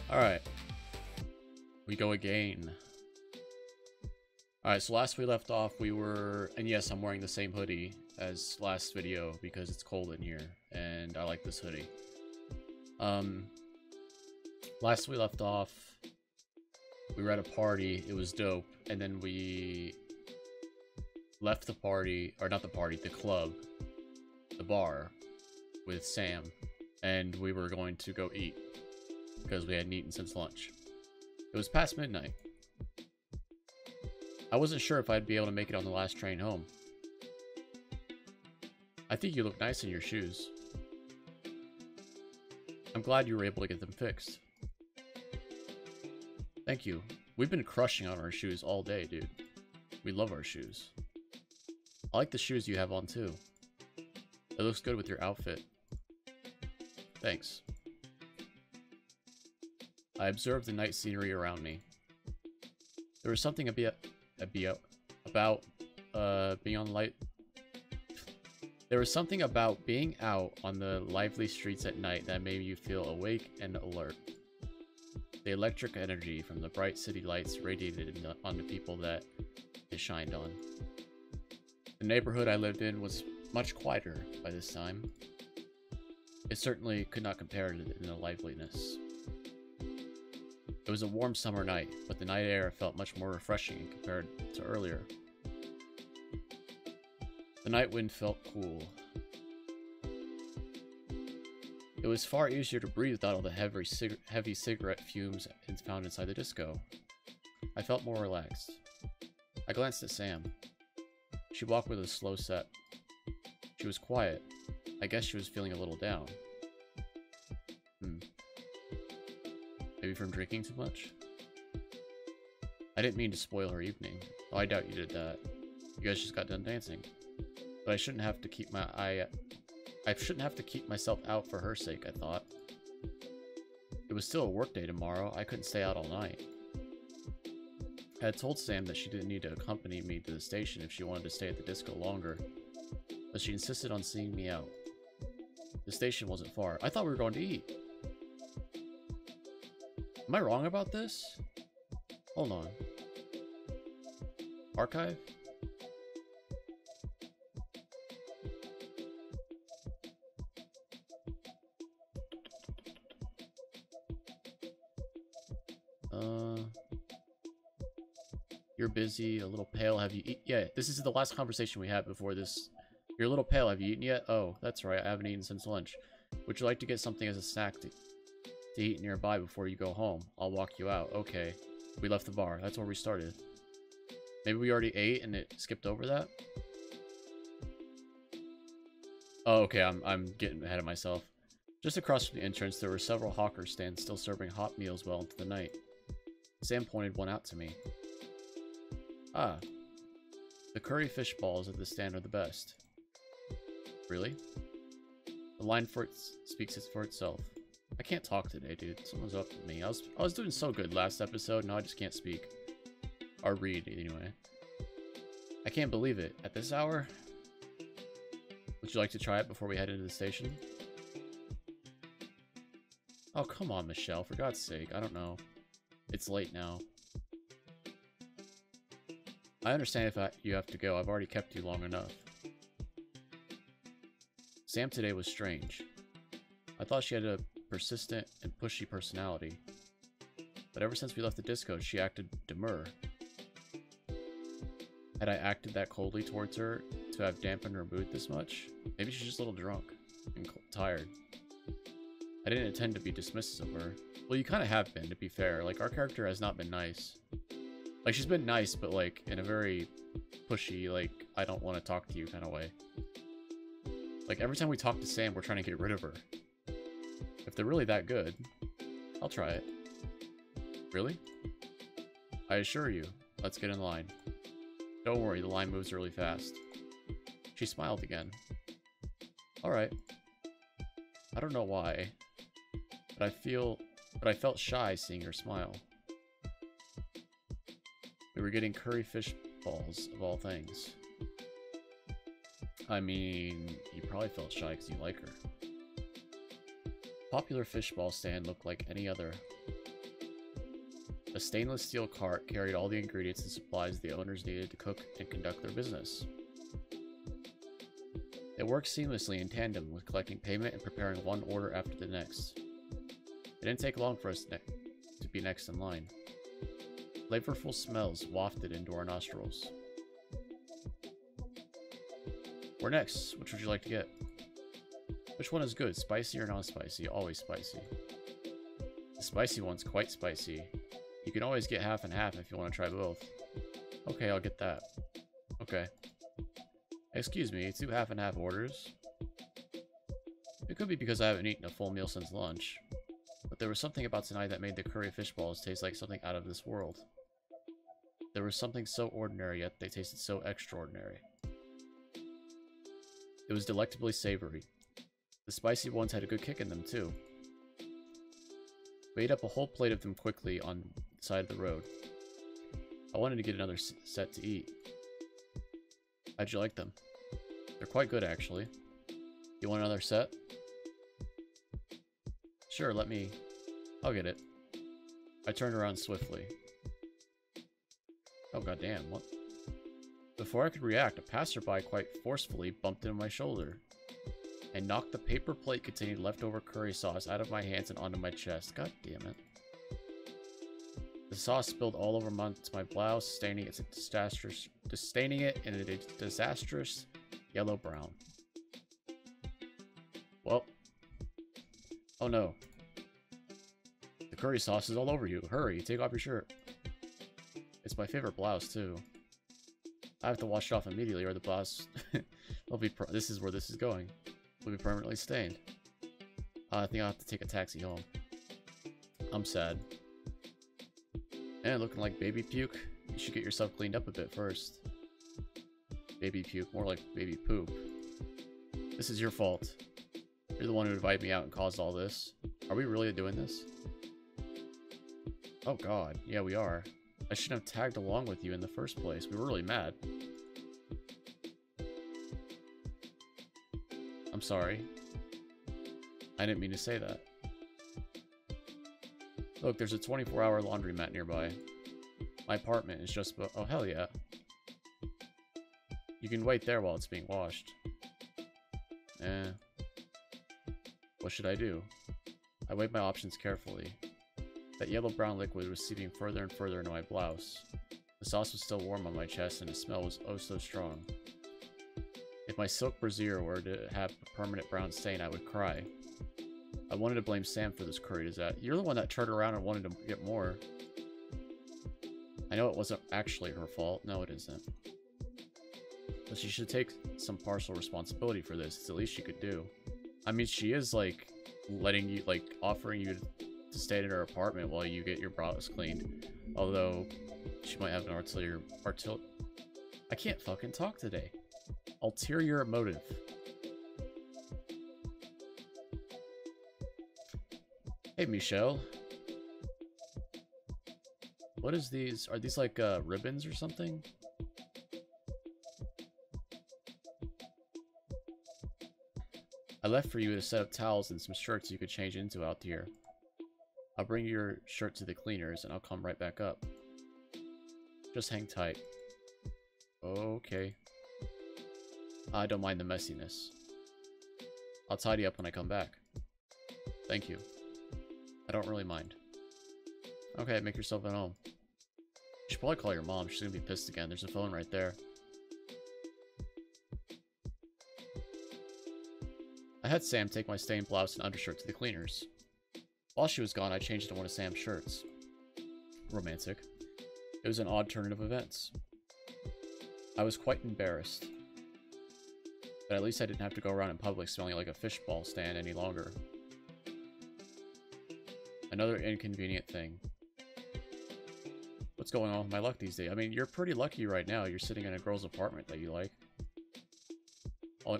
Alright, we go again. Alright, so last we left off, we were... And yes, I'm wearing the same hoodie as last video because it's cold in here, and I like this hoodie. Last we left off, we were at a party, it was dope, and then we left the party, or not the party, the club, the bar, with Sam, and we were going to go eat, because we hadn't eaten since lunch. It was past midnight. I wasn't sure if I'd be able to make it on the last train home. I think you look nice in your shoes. I'm glad you were able to get them fixed. Thank you. We've been crushing on our shoes all day, dude. We love our shoes. I like the shoes you have on too. It looks good with your outfit. Thanks. I observed the night scenery around me. There was something about being on light. There was something about being out on the lively streets at night that made you feel awake and alert. The electric energy from the bright city lights radiated on the people that it shined on. The neighborhood I lived in was much quieter by this time. It certainly could not compare to the liveliness. It was a warm summer night, but the night air felt much more refreshing compared to earlier. The night wind felt cool. It was far easier to breathe without all the heavy cigarette fumes found inside the disco. I felt more relaxed. I glanced at Sam. She walked with a slow step. She was quiet. I guess she was feeling a little down. Maybe from drinking too much? I didn't mean to spoil her evening. Oh, I doubt you did that. You guys just got done dancing. But I shouldn't have to keep myself out for her sake, I thought. It was still a work day tomorrow. I couldn't stay out all night. I had told Sam that she didn't need to accompany me to the station if she wanted to stay at the disco longer, but she insisted on seeing me out. The station wasn't far. I thought we were going to eat. Am I wrong about this? Hold on. Archive? You're busy, a little pale. Have you eaten? Yeah, this is the last conversation we had before this. You're a little pale. Have you eaten yet? Oh, that's right. I haven't eaten since lunch. Would you like to get something as a snack to eat nearby before you go home? I'll walk you out. Okay. We left the bar. That's where we started. Maybe we already ate and it skipped over that? Oh, okay. I'm getting ahead of myself. Just across from the entrance, there were several hawker stands still serving hot meals well into the night. Sam pointed one out to me. Ah, the curry fish balls at the stand are the best. Really? The line speaks for itself. I can't talk today, dude. Someone's up with me. I was doing so good last episode, now I just can't speak. Or read, anyway. I can't believe it. At this hour? Would you like to try it before we head into the station? Oh, come on, Michelle. For God's sake. I don't know. It's late now. I understand if you have to go. I've already kept you long enough. Sam today was strange. I thought she had a persistent and pushy personality. But ever since we left the disco, she acted demure. Had I acted that coldly towards her to have dampened her mood this much? Maybe she's just a little drunk and tired. I didn't intend to be dismissive of her. Well, you kind of have been, to be fair. Like, our character has not been nice. Like, she's been nice, but, like, in a very pushy, like, I don't want to talk to you kind of way. Like, every time we talk to Sam, we're trying to get rid of her. If they're really that good, I'll try it. Really? I assure you. Let's get in line. Don't worry, the line moves really fast. She smiled again. Alright. I don't know why, but I felt shy seeing her smile. We were getting curry fish balls, of all things. I mean, you probably felt shy because you like her. Popular fishball stand looked like any other. A stainless steel cart carried all the ingredients and supplies the owners needed to cook and conduct their business. They worked seamlessly in tandem with collecting payment and preparing one order after the next. It didn't take long for us to be next in line. Flavorful smells wafted into our nostrils. We're next. Which would you like to get? Which one is good? Spicy or non-spicy? Always spicy. The spicy one's quite spicy. You can always get half and half if you want to try both. Okay, I'll get that. Okay. Excuse me, 2 half and half orders? It could be because I haven't eaten a full meal since lunch. But there was something about tonight that made the curry fish balls taste like something out of this world. There was something so ordinary, yet they tasted so extraordinary. It was delectably savory. The spicy ones had a good kick in them, too. We ate up a whole plate of them quickly on the side of the road. I wanted to get another set to eat. How'd you like them? They're quite good, actually. You want another set? Sure, I'll get it. I turned around swiftly. Oh, goddamn, what? Before I could react, a passerby quite forcefully bumped into my shoulder and knocked the paper plate containing leftover curry sauce out of my hands and onto my chest. God damn it. The sauce spilled all over my blouse, staining it in a disastrous yellow-brown. Well. Oh no. The curry sauce is all over you. Hurry, take off your shirt. It's my favorite blouse, too. I have to wash it off immediately or the blouse will be this is where this is going. Will be permanently stained. I think I'll have to take a taxi home. I'm sad. And looking like baby puke? You should get yourself cleaned up a bit first. Baby puke, more like baby poop. This is your fault. You're the one who invited me out and caused all this. Are we really doing this? Oh god, yeah we are. I shouldn't have tagged along with you in the first place. We were really mad. I'm sorry. I didn't mean to say that. Look, there's a 24-hour laundromat nearby. My apartment is just about— oh, hell yeah. You can wait there while it's being washed. What should I do? I weighed my options carefully. That yellow-brown liquid was seeping further and further into my blouse. The sauce was still warm on my chest, and the smell was oh so strong. If my silk brassiere were to have a permanent brown stain, I would cry. I wanted to blame Sam for this curry disaster. You're the one that turned around and wanted to get more. I know it wasn't actually her fault. No, it isn't. But she should take some partial responsibility for this. It's the least she could do. I mean, she is, like, letting you, like, offering you to stay in her apartment while you get your blouse cleaned. Although, she might have an I can't fucking talk today. Ulterior motive. Hey, Michelle. What is these? Are these like ribbons or something? I left for you a set of towels and some shirts you could change into out here. I'll bring your shirt to the cleaners and I'll come right back up. Just hang tight. Okay. I don't mind the messiness. I'll tidy up when I come back. Thank you. I don't really mind. Okay, make yourself at home. You should probably call your mom. She's gonna be pissed again. There's a phone right there. I had Sam take my stained blouse and undershirt to the cleaners. While she was gone, I changed into one of Sam's shirts. Romantic. It was an odd turn of events. I was quite embarrassed. But at least I didn't have to go around in public smelling like a fishball stand any longer. Another inconvenient thing. What's going on with my luck these days? I mean, you're pretty lucky right now. You're sitting in a girl's apartment that you like.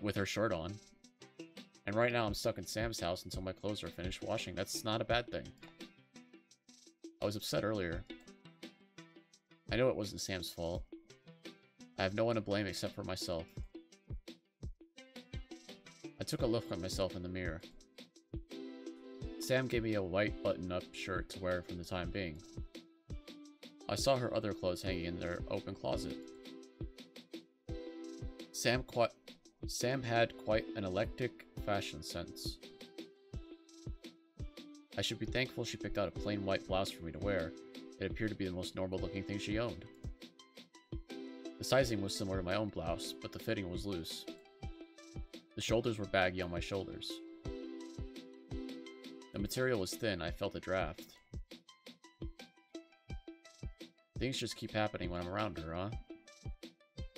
With her shirt on. And right now I'm stuck in Sam's house until my clothes are finished washing. That's not a bad thing. I was upset earlier. I know it wasn't Sam's fault. I have no one to blame except for myself. I took a look at myself in the mirror. Sam gave me a white button-up shirt to wear for the time being. I saw her other clothes hanging in their open closet. Sam had quite an eclectic fashion sense. I should be thankful she picked out a plain white blouse for me to wear. It appeared to be the most normal looking thing she owned. The sizing was similar to my own blouse, but the fitting was loose. The shoulders were baggy on my shoulders. The material was thin, I felt a draft. Things just keep happening when I'm around her, huh?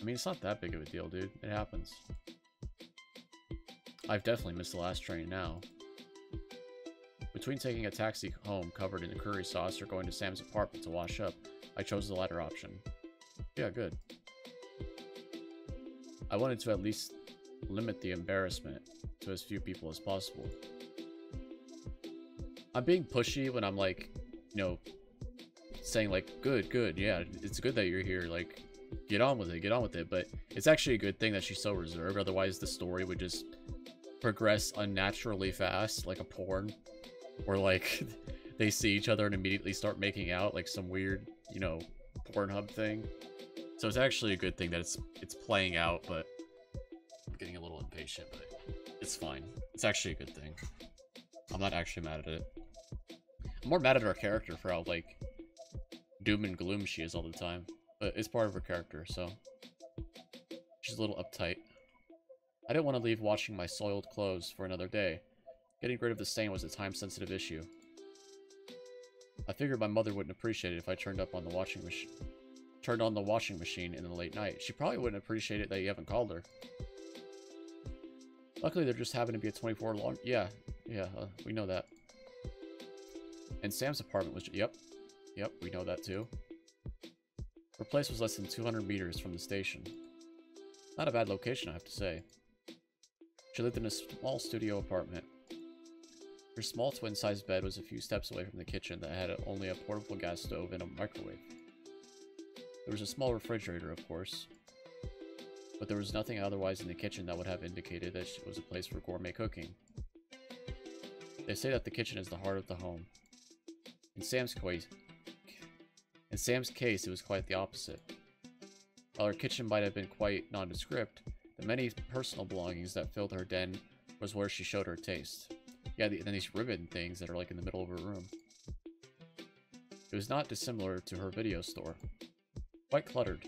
I mean, it's not that big of a deal, dude. It happens. I've definitely missed the last train now. Between taking a taxi home covered in curry sauce or going to Sam's apartment to wash up, I chose the latter option. Yeah, good. I wanted to at least limit the embarrassment to as few people as possible. I'm being pushy when I'm like, you know, saying like, good, yeah, it's good that you're here, like, get on with it, but it's actually a good thing that she's so reserved, otherwise the story would just progress unnaturally fast, like a porn, where like, they see each other and immediately start making out, like some weird, you know, Pornhub thing. So it's actually a good thing that it's playing out, but I'm getting a little impatient, but it's fine. It's actually a good thing. I'm not actually mad at it. I'm more mad at our character for how, like, doom and gloom she is all the time. But it's part of her character, so she's a little uptight. I didn't want to leave washing my soiled clothes for another day. Getting rid of the stain was a time-sensitive issue. I figured my mother wouldn't appreciate it if I turned on the washing machine in the late night. She probably wouldn't appreciate it that you haven't called her. Luckily, there just happened to be a 24 long... Yeah, we know that. And Sam's apartment was... Yep, we know that too. Her place was less than 200 meters from the station. Not a bad location, I have to say. She lived in a small studio apartment. Her small twin-sized bed was a few steps away from the kitchen that had only a portable gas stove and a microwave. There was a small refrigerator, of course, but there was nothing otherwise in the kitchen that would have indicated that it was a place for gourmet cooking. They say that the kitchen is the heart of the home. In Sam's case, it was quite the opposite. While her kitchen might have been quite nondescript, the many personal belongings that filled her den was where she showed her taste. Yeah, and then these ribbon things that are like in the middle of her room. It was not dissimilar to her video store. Quite cluttered.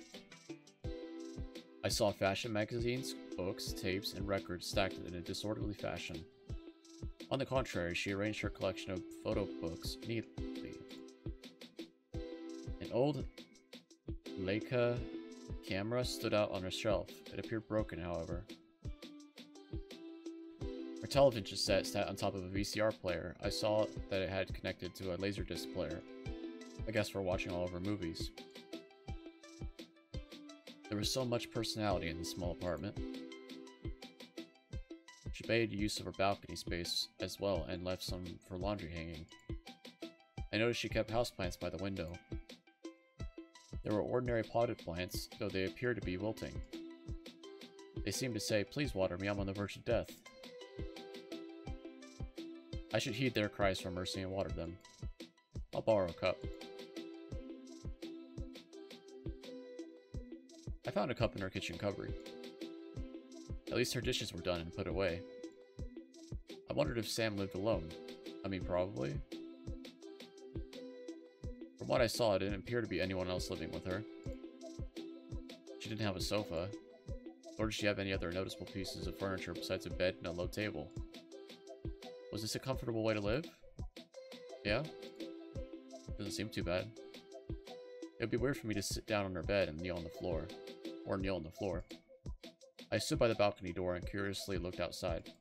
I saw fashion magazines, books, tapes, and records stacked in a disorderly fashion. On the contrary, she arranged her collection of photo books neatly. An old Leica camera stood out on a shelf. It appeared broken, however. Her television set sat on top of a VCR player. I saw that it had connected to a Laserdisc player. I guess for watching all of her movies. There was so much personality in this small apartment. She made use of her balcony space as well and left some for laundry hanging. I noticed she kept houseplants by the window. They were ordinary potted plants, though they appeared to be wilting. They seemed to say, "Please water me, I'm on the verge of death." I should heed their cries for mercy and water them. I'll borrow a cup. I found a cup in her kitchen cupboard. At least her dishes were done and put away. I wondered if Sam lived alone. I mean, probably. From what I saw, it didn't appear to be anyone else living with her. She didn't have a sofa, nor did she have any other noticeable pieces of furniture besides a bed and a low table. Was this a comfortable way to live? Yeah? Doesn't seem too bad. It would be weird for me to sit down on her bed and kneel on the floor. Or kneel on the floor. I stood by the balcony door and curiously looked outside.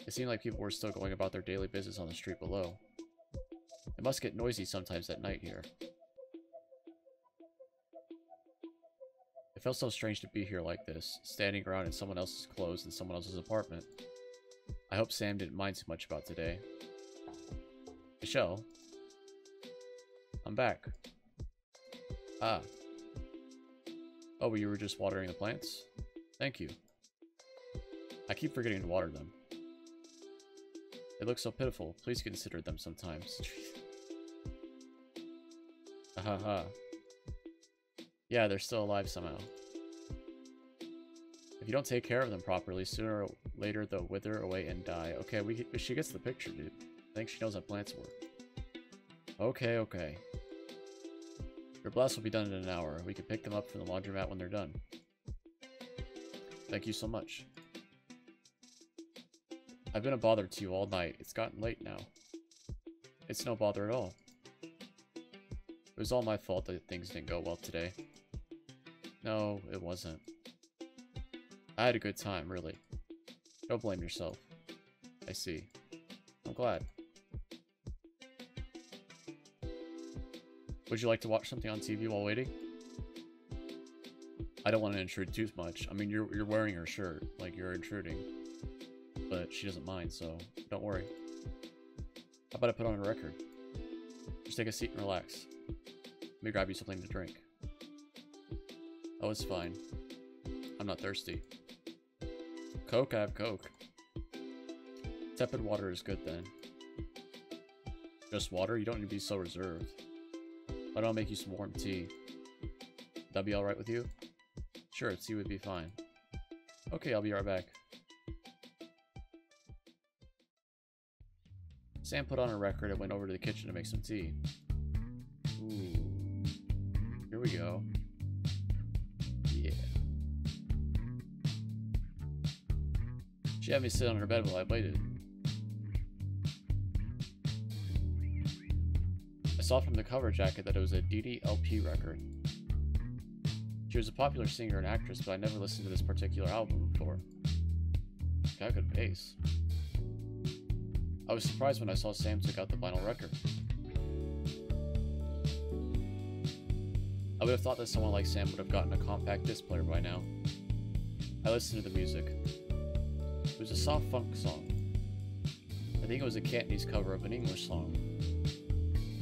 It seemed like people were still going about their daily business on the street below. It must get noisy sometimes at night here. It felt so strange to be here like this, standing around in someone else's clothes in someone else's apartment. I hope Sam didn't mind too much about today. Michelle? I'm back. Ah. Oh, you were just watering the plants? Thank you. I keep forgetting to water them. They look so pitiful. Please consider them sometimes. Haha. Yeah, they're still alive somehow. If you don't take care of them properly, sooner or later they'll wither away and die. Okay, she gets the picture, dude. I think she knows how plants work. Okay, okay. Your blast will be done in an hour. We can pick them up from the laundromat when they're done. Thank you so much. I've been a bother to you all night. It's gotten late now. It's no bother at all. It was all my fault that things didn't go well today. No, it wasn't. I had a good time, really. Don't blame yourself. I see. I'm glad. Would you like to watch something on TV while waiting? I don't want to intrude too much. I mean, you're wearing her shirt, like you're intruding. But she doesn't mind, so don't worry. How about I put on a record? Just take a seat and relax. Let me grab you something to drink. Oh, it's fine. I'm not thirsty. Coke? I have Coke. Tepid water is good then. Just water? You don't need to be so reserved. Why don't I make you some warm tea? Would that be alright with you? Sure, tea would be fine. Okay, I'll be right back. Sam put on a record and went over to the kitchen to make some tea. Ooh. Here we go. Yeah. She had me sit on her bed while I waited. I saw from the cover jacket that it was a Dee Dee LP record. She was a popular singer and actress, but I never listened to this particular album before. Guy could bass. I was surprised when I saw Sam took out the vinyl record. I would have thought that someone like Sam would have gotten a compact disc player by now. I listened to the music. It was a soft funk song. I think it was a Cantonese cover of an English song.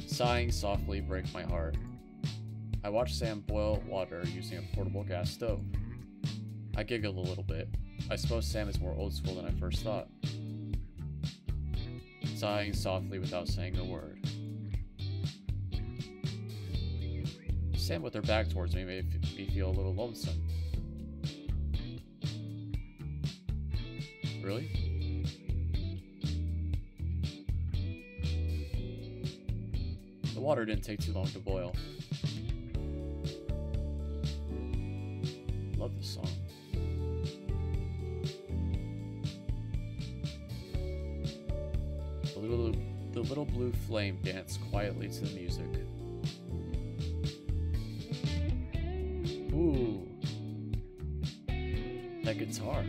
Sighing softly break my heart. I watched Sam boil water using a portable gas stove. I giggled a little bit. I suppose Sam is more old school than I first thought. Sighing softly without saying a word. Sam with her back towards me made me feel a little lonesome. Really? The water didn't take too long to boil. Love this song. The little blue flame danced quietly to the music. Ooh. That guitar.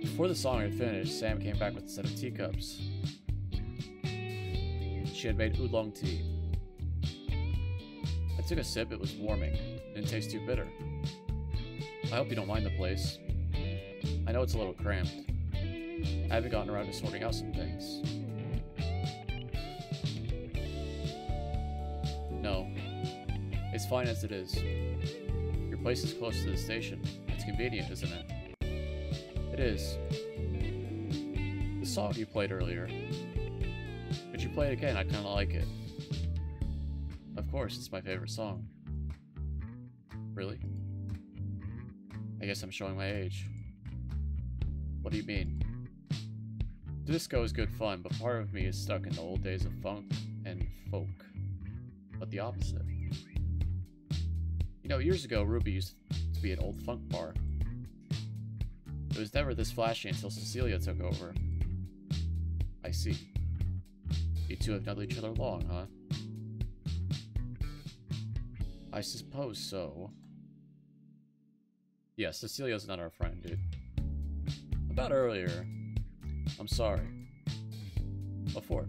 Before the song had finished, Sam came back with a set of teacups. She had made oolong tea. I took a sip. It was warming. Didn't taste too bitter. I hope you don't mind the place. I know it's a little cramped. I haven't gotten around to sorting out some things. No. It's fine as it is. Your place is close to the station. It's convenient, isn't it? It is. The song you played earlier. Could you play it again? I kinda like it. Of course, it's my favorite song. Really? I guess I'm showing my age. What do you mean? Disco is good fun, but part of me is stuck in the old days of funk and folk. But the opposite. You know, years ago, Ruby used to be an old funk bar. It was never this flashy until Cecilia took over. I see. You two have known each other long, huh? I suppose so. Yeah, Cecilia's not our friend, dude. About earlier. I'm sorry. What for?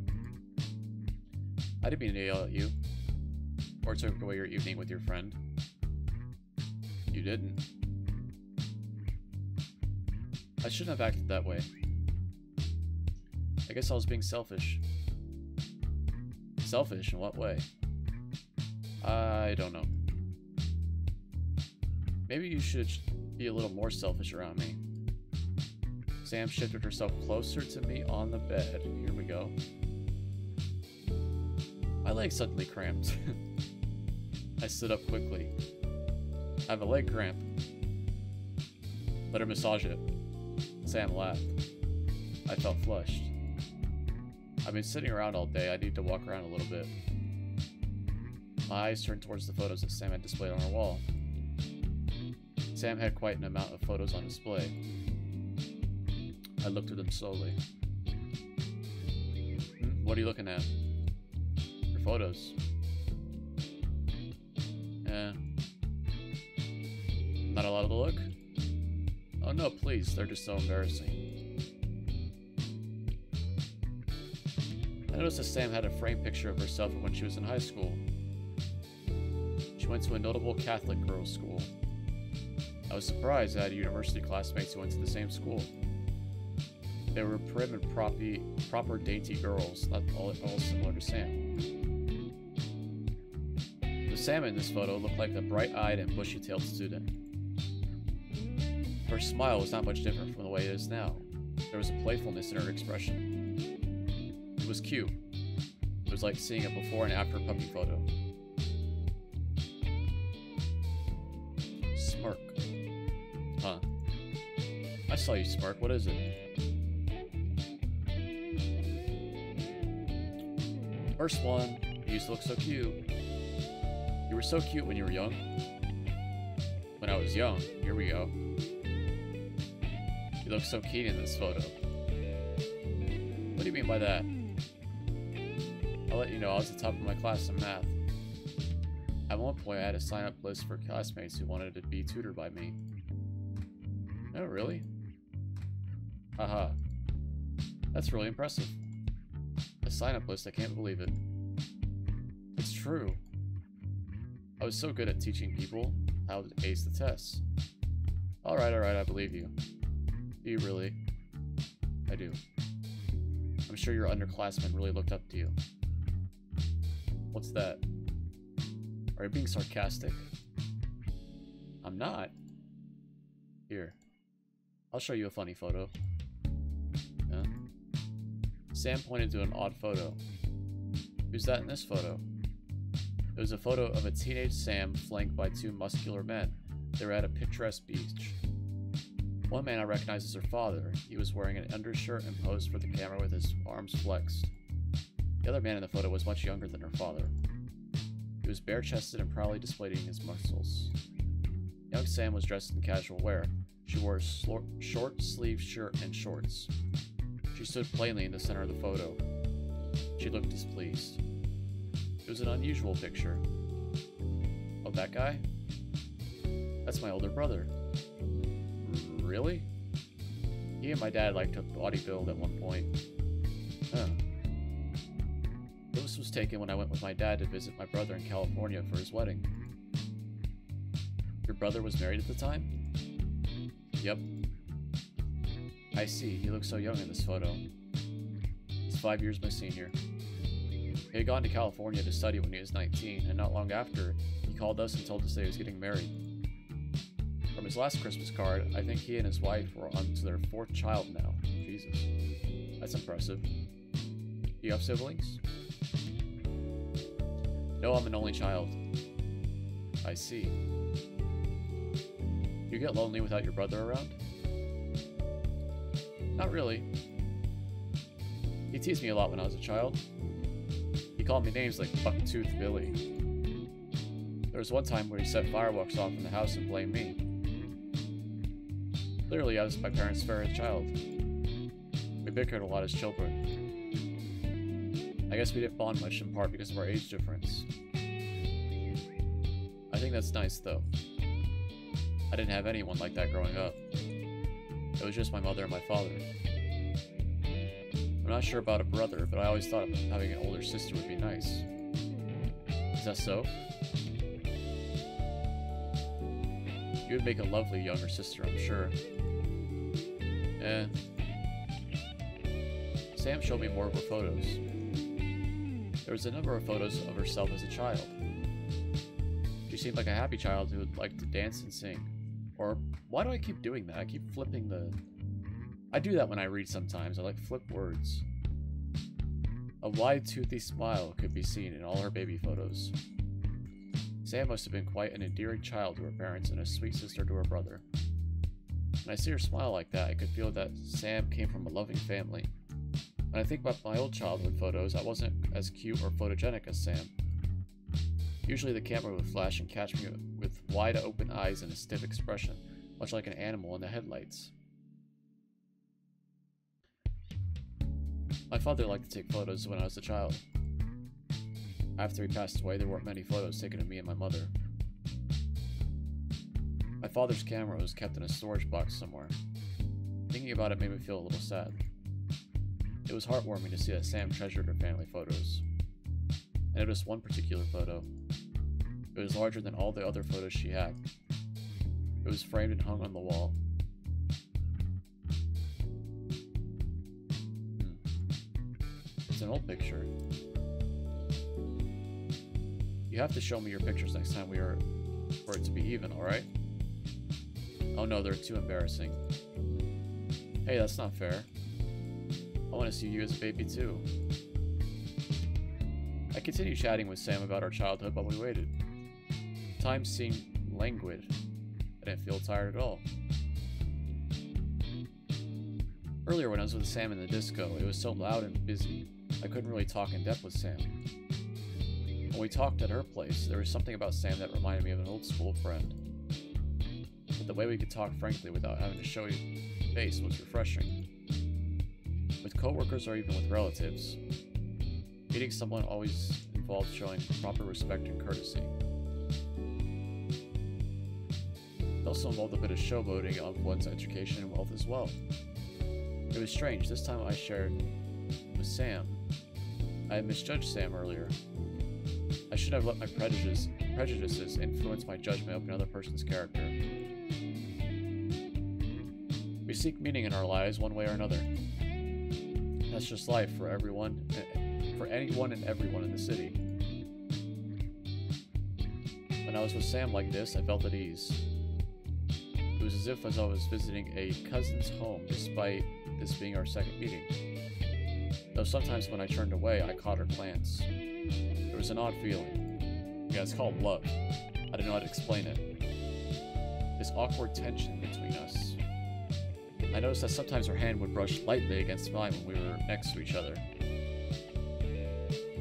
I didn't mean to yell at you. Or took away your evening with your friend. You didn't. I shouldn't have acted that way. I guess I was being selfish. Selfish? In what way? I don't know. Maybe you should be a little more selfish around me. Sam shifted herself closer to me on the bed. Here we go. My leg suddenly cramped. I stood up quickly. I have a leg cramp. Let her massage it. Sam laughed. I felt flushed. I've been sitting around all day. I need to walk around a little bit. My eyes turned towards the photos that Sam had displayed on her wall. Sam had quite an amount of photos on display. I looked through them slowly. What are you looking at? Your photos. Not a lot of the look? Oh no, please, they're just so embarrassing. I noticed that Sam had a framed picture of herself when she was in high school. She went to a notable Catholic girls' school. I was surprised I had university classmates who went to the same school. They were prim and proper dainty girls, not all similar to Sam. The Sam in this photo looked like a bright-eyed and bushy-tailed student. Her smile was not much different from the way it is now. There was a playfulness in her expression. It was cute. It was like seeing a before and after puppy photo. Smirk. Huh. I saw you smirk. What is it? First one. You used to look so cute. You were so cute when you were young. When I was young. Here we go. You look so keen in this photo. What do you mean by that? I'll let you know I was the top of my class in math. At one point I had a sign-up list for classmates who wanted to be tutored by me. Oh, really? Haha. That's really impressive. A sign-up list, I can't believe it. It's true. I was so good at teaching people how to ace the tests. Alright, I believe you. Do you really? I do. I'm sure your underclassmen really looked up to you. What's that? Are you being sarcastic? I'm not. Here. I'll show you a funny photo. Yeah. Sam pointed to an odd photo. Who's that in this photo? It was a photo of a teenage Sam flanked by two muscular men. They were at a picturesque beach. One man I recognized as her father. He was wearing an undershirt and posed for the camera with his arms flexed. The other man in the photo was much younger than her father. He was bare-chested and proudly displaying his muscles. Young Sam was dressed in casual wear. She wore a short-sleeved shirt and shorts. She stood plainly in the center of the photo. She looked displeased. It was an unusual picture. Oh, that guy? That's my older brother. Really? He and my dad liked to bodybuild at one point. Huh. This was taken when I went with my dad to visit my brother in California for his wedding. Your brother was married at the time? Yep. I see, he looks so young in this photo. He's 5 years my senior. He had gone to California to study when he was 19, and not long after, he called us and told us that he was getting married. From his last Christmas card, I think he and his wife were on to their 4th child now. Jesus. That's impressive. Do you have siblings? No, I'm an only child. I see. You get lonely without your brother around? Not really. He teased me a lot when I was a child. He called me names like Bucktooth Billy. There was one time where he set fireworks off in the house and blamed me. Clearly, I was my parents' favorite child. We bickered a lot as children. I guess we didn't bond much in part because of our age difference. I think that's nice, though. I didn't have anyone like that growing up. It was just my mother and my father. I'm not sure about a brother, but I always thought having an older sister would be nice. Is that so? You would make a lovely younger sister, I'm sure. Sam showed me more of her photos. There was a number of photos of herself as a child. She seemed like a happy child who would like to dance and sing. Or, why do I keep doing that? I keep flipping the I do that when I read sometimes. I like flip words. A wide, toothy smile could be seen in all her baby photos. Sam must have been quite an endearing child to her parents and a sweet sister to her brother. When I see her smile like that, I could feel that Sam came from a loving family. When I think about my old childhood photos, I wasn't as cute or photogenic as Sam. Usually the camera would flash and catch me with wide open eyes and a stiff expression, much like an animal in the headlights. My father liked to take photos when I was a child. After he passed away, there weren't many photos taken of me and my mother. My father's camera was kept in a storage box somewhere. Thinking about it made me feel a little sad. It was heartwarming to see that Sam treasured her family photos. I noticed one particular photo. It was larger than all the other photos she had. It was framed and hung on the wall. It's an old picture. You have to show me your pictures next time we are for it to be even, alright? Oh no, they're too embarrassing. Hey, that's not fair. I want to see you as a baby too. I continued chatting with Sam about our childhood while we waited. Time seemed languid. I didn't feel tired at all. Earlier when I was with Sam in the disco, it was so loud and busy, I couldn't really talk in depth with Sam. When we talked at her place, there was something about Sam that reminded me of an old school friend. But the way we could talk frankly without having to show your face was refreshing. With coworkers or even with relatives, meeting someone always involved showing proper respect and courtesy. It also involved a bit of showboating of one's education and wealth as well. It was strange, this time I shared with Sam. I had misjudged Sam earlier. I should have let my prejudices influence my judgment of another person's character. We seek meaning in our lives one way or another. That's just life for anyone and everyone in the city. When I was with Sam like this, I felt at ease. It was as if I was visiting a cousin's home, despite this being our second meeting. Though sometimes when I turned away, I caught her glance. There was an odd feeling. Yeah, it's called love. I don't know how to explain it. This awkward tension between us. I noticed that sometimes her hand would brush lightly against mine when we were next to each other.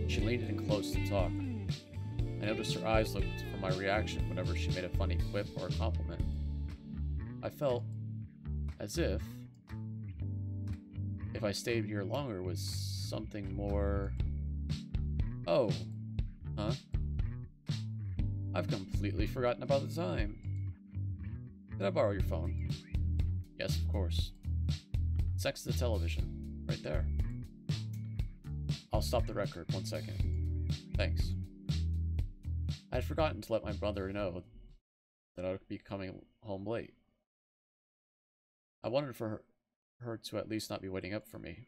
She leaned in close to talk. I noticed her eyes looked for my reaction whenever she made a funny quip or a compliment. I felt as if I stayed here longer was something more... Oh. Huh? I've completely forgotten about the time. Did I borrow your phone? Yes, of course. It's next to the television. Right there. I'll stop the record. 1 second. Thanks. I had forgotten to let my brother know that I would be coming home late. I wanted for her to at least not be waiting up for me.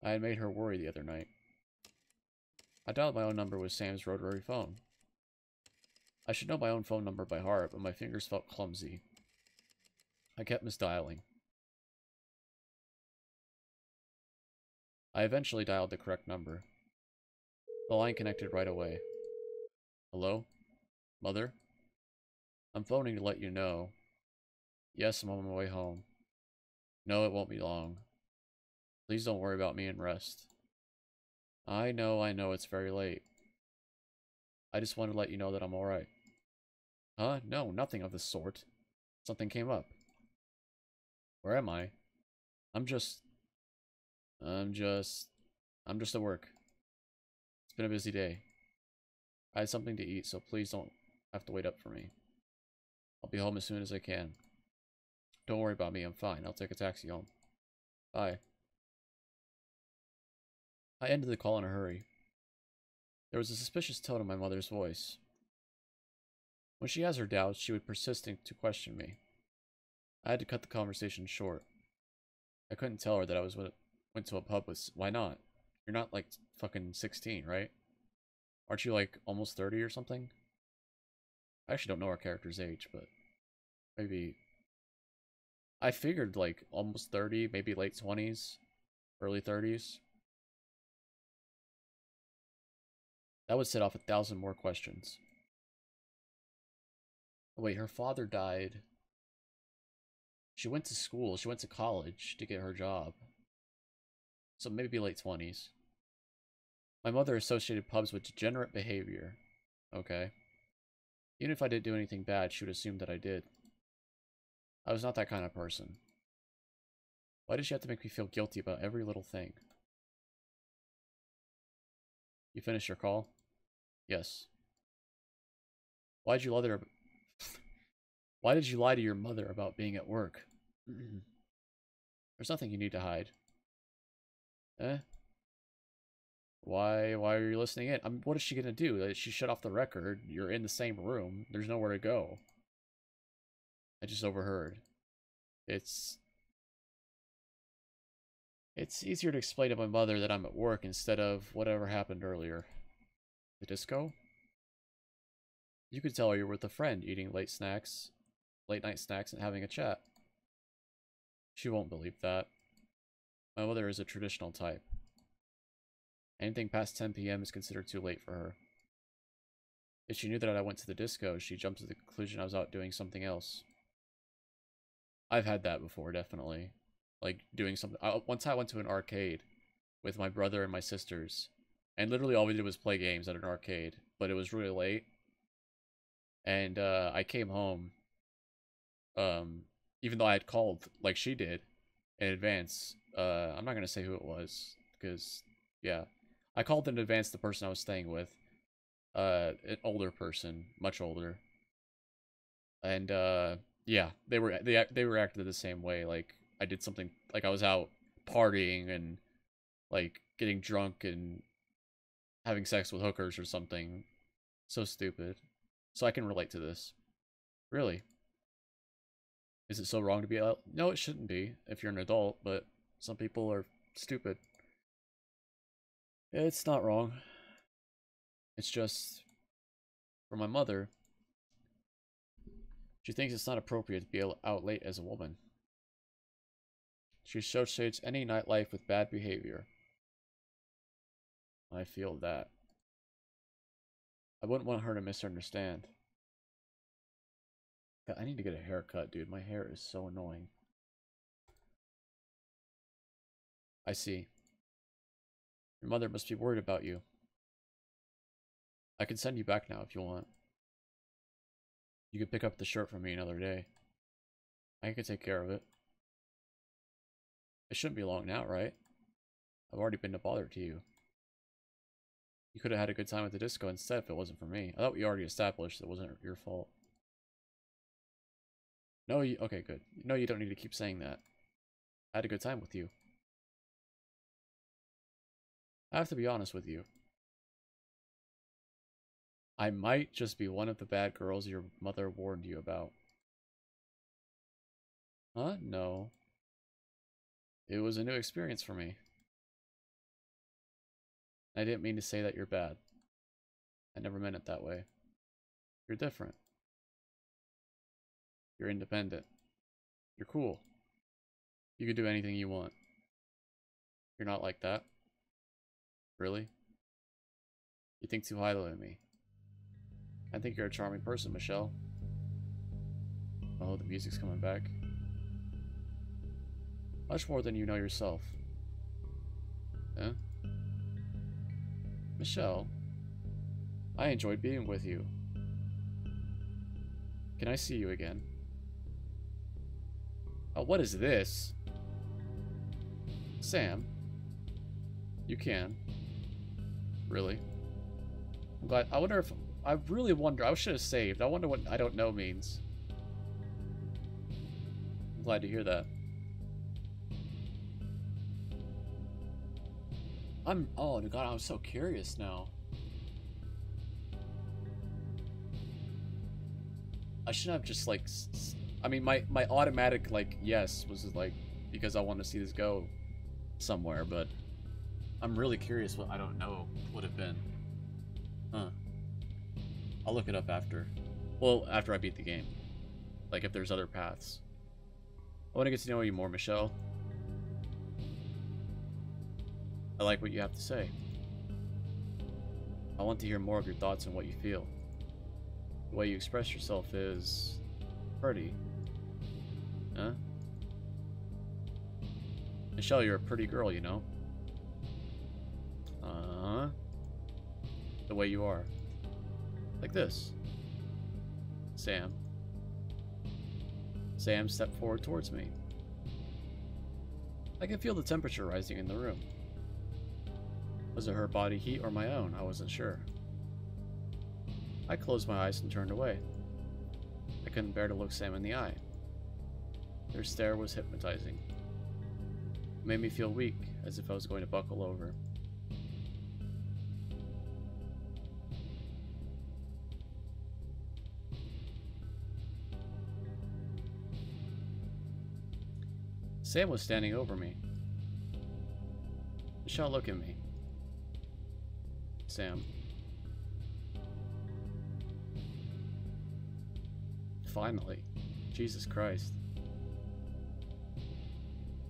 I had made her worry the other night. I dialed my own number with Sam's rotary phone. I should know my own phone number by heart, but my fingers felt clumsy. I kept misdialing. I eventually dialed the correct number. The line connected right away. Hello? Mother? I'm phoning to let you know. Yes, I'm on my way home. No, it won't be long. Please don't worry about me and rest. I know, it's very late. I just wanted to let you know that I'm alright. Huh? No, nothing of the sort. Something came up. Where am I? I'm just at work. It's been a busy day. I had something to eat, so please don't have to wait up for me. I'll be home as soon as I can. Don't worry about me, I'm fine. I'll take a taxi home. Bye. I ended the call in a hurry. There was a suspicious tone in my mother's voice. When she has her doubts, she would persist to question me. I had to cut the conversation short. I couldn't tell her that I went to a pub with... Why not? You're not like fucking 16, right? Aren't you like almost 30 or something? I actually don't know our character's age, but maybe I figured like almost 30, maybe late 20s, early 30s. That would set off 1,000 more questions. Wait, her father died. She went to school. She went to college to get her job. So maybe late 20s. My mother associated pubs with degenerate behavior. Okay. Even if I didn't do anything bad, she would assume that I did. I was not that kind of person. Why did she have to make me feel guilty about every little thing? You finished your call? Yes. Why'd you lie to her? Why did you lie to your mother about being at work? There's nothing you need to hide. Eh? Why are you listening in? What is she gonna do? She shut off the record. You're in the same room. There's nowhere to go. I just overheard. It's easier to explain to my mother that I'm at work instead of whatever happened earlier. The disco? You could tell her you're with a friend, eating late night snacks and having a chat. She won't believe that. My mother is a traditional type. Anything past 10 p.m. is considered too late for her. If she knew that I went to the disco, she'd jump to the conclusion I was out doing something else. I've had that before, definitely. Like, doing something. One time I went to an arcade with my brother and my sisters. And literally all we did was play games at an arcade. But it was really late. And I came home. Even though I had called, like she did, in advance. I'm not going to say who it was. Because, yeah. I called in advance the person I was staying with. An older person. Much older. And, yeah. They reacted the same way. Like, I did something, like I was out partying and, like, getting drunk and having sex with hookers or something. So stupid. So I can relate to this. Really? Is it so wrong to be out? No, it shouldn't be if you're an adult, but some people are stupid. It's not wrong. It's just, for my mother, she thinks it's not appropriate to be out late as a woman. She associates any nightlife with bad behavior. I feel that. I wouldn't want her to misunderstand. God, I need to get a haircut, dude. My hair is so annoying. I see. Your mother must be worried about you. I can send you back now if you want. You can pick up the shirt for me another day. I can take care of it. It shouldn't be long now, right? I've already been a bother to you. You could have had a good time at the disco instead if it wasn't for me. I thought we already established it wasn't your fault. No, okay, good. No, you don't need to keep saying that. I had a good time with you. I have to be honest with you. I might just be one of the bad girls your mother warned you about. Huh? No. It was a new experience for me. I didn't mean to say that you're bad. I never meant it that way. You're different. You're independent. You're cool. You can do anything you want. You're not like that. Really? You think too highly of me. I think you're a charming person, Michelle. Oh, the music's coming back. Much more than you know yourself. Huh? Michelle, I enjoyed being with you. Can I see you again? Oh, what is this? Sam? You can. Really? I'm glad. I wonder if... I really wonder... I should have saved. I wonder what I don't know means. I'm glad to hear that. Oh god, I'm so curious now. I should have just like, I mean, my automatic like yes was like because I want to see this go somewhere, but I'm really curious what I don't know would have been. Huh. I'll look it up after. Well, after I beat the game. Like if there's other paths. want to get to know you more, Michelle. I like what you have to say. I want to hear more of your thoughts and what you feel. The way you express yourself is pretty. Huh? Michelle, you're a pretty girl, you know? The way you are. Like this. Sam. Sam stepped forward towards me. I could feel the temperature rising in the room. Was it her body heat or my own? I wasn't sure. I closed my eyes and turned away. I couldn't bear to look Sam in the eye. Her stare was hypnotizing. It made me feel weak, as if I was going to buckle over. Sam was standing over me. Michelle, look at me. Sam. Finally. Jesus Christ.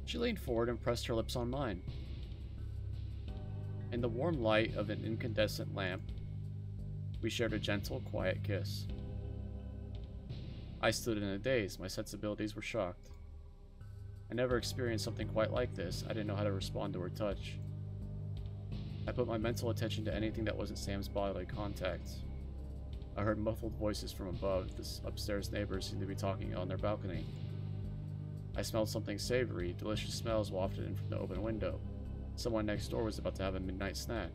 She leaned forward and pressed her lips on mine. In the warm light of an incandescent lamp, we shared a gentle, quiet kiss. I stood in a daze. My sensibilities were shocked. I never experienced something quite like this. I didn't know how to respond to her touch. I put my mental attention to anything that wasn't Sam's bodily contact. I heard muffled voices from above. The upstairs neighbors seemed to be talking on their balcony. I smelled something savory. Delicious smells wafted in from the open window. Someone next door was about to have a midnight snack.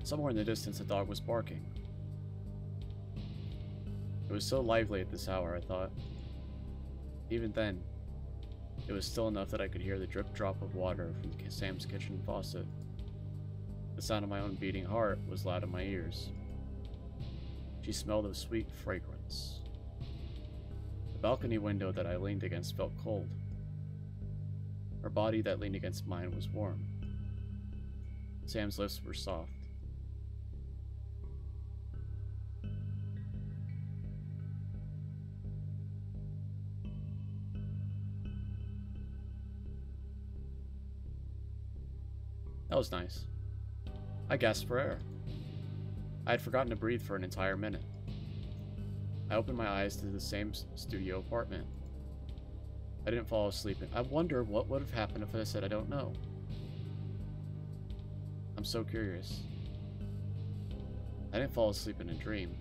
Somewhere in the distance, a dog was barking. It was so lively at this hour, I thought. Even then, it was still enough that I could hear the drip-drop of water from Sam's kitchen faucet. The sound of my own beating heart was loud in my ears. She smelled of sweet fragrance. The balcony window that I leaned against felt cold. Her body that leaned against mine was warm. Sam's lips were soft. That was nice. I gasped for air. I had forgotten to breathe for an entire minute. I opened my eyes to the same studio apartment. I didn't fall asleep. I wonder what would have happened if I said I don't know. I'm so curious. I didn't fall asleep in a dream.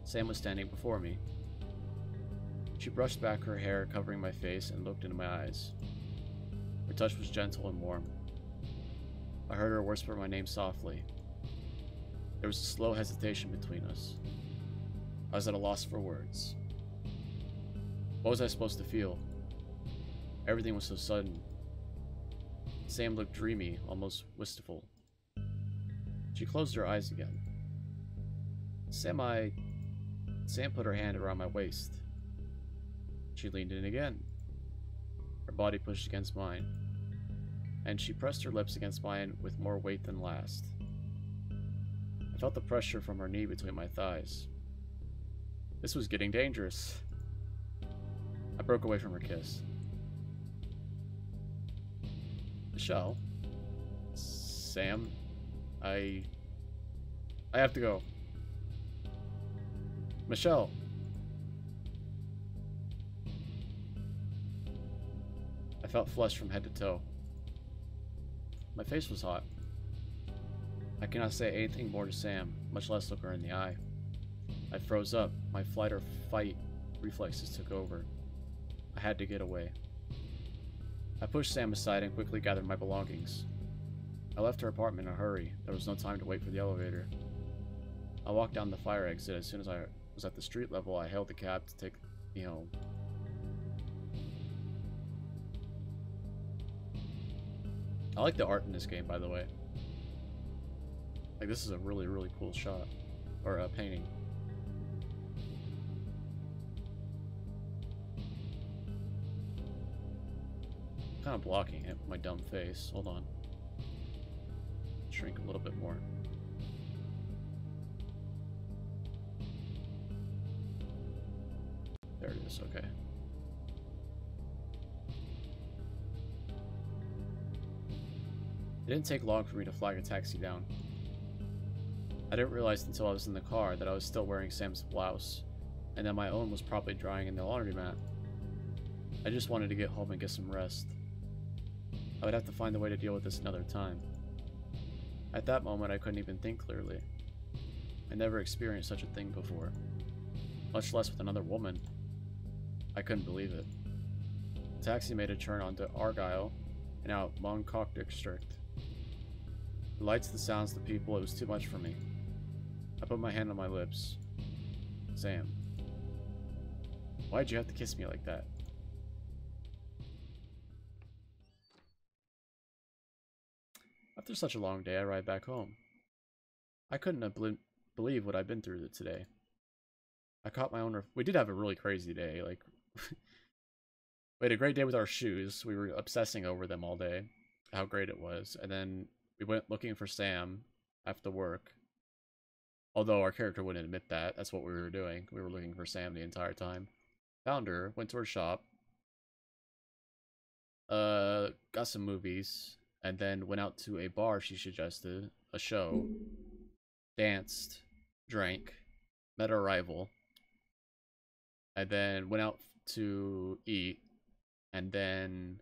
Sam was standing before me. She brushed back her hair covering my face and looked into my eyes. Her touch was gentle and warm. I heard her whisper my name softly. There was a slow hesitation between us. I was at a loss for words. What was I supposed to feel? Everything was so sudden. Sam looked dreamy, almost wistful. She closed her eyes again. Sam put her hand around my waist. She leaned in again. Her body pushed against mine, and she pressed her lips against mine with more weight than last. I felt the pressure from her knee between my thighs. This was getting dangerous. I broke away from her kiss. Michelle? Sam? I have to go. Michelle! I felt flush from head to toe. My face was hot. I cannot say anything more to Sam, much less look her in the eye. I froze up. My flight or fight reflexes took over. I had to get away. I pushed Sam aside and quickly gathered my belongings. I left her apartment in a hurry. There was no time to wait for the elevator. I walked down the fire exit. As soon as I was at the street level, I hailed the cab to take me home. I like the art in this game, by the way. Like, this is a really, really cool shot. Or a painting. Kind of blocking it with my dumb face. Hold on. Shrink a little bit more. There it is, okay. It didn't take long for me to flag a taxi down. I didn't realize until I was in the car that I was still wearing Sam's blouse, and that my own was probably drying in the laundromat. I just wanted to get home and get some rest. I would have to find a way to deal with this another time. At that moment, I couldn't even think clearly. I never experienced such a thing before, much less with another woman. I couldn't believe it. The taxi made a turn onto Argyle and out Montauk District. The lights, the sounds, the people, it was too much for me. I put my hand on my lips. Sam, why'd you have to kiss me like that? After such a long day, I ride back home. I couldn't have believe what I've been through today. I caught my own. We did have a really crazy day. Like, we had a great day with our shoes. We were obsessing over them all day, how great it was. And then we went looking for Sam after work. Although our character wouldn't admit that. That's what we were doing. We were looking for Sam the entire time. Found her, went to her shop. Got some movies. And then went out to a bar she suggested. A show. Danced. Drank. Met our rival. And then went out to eat. And then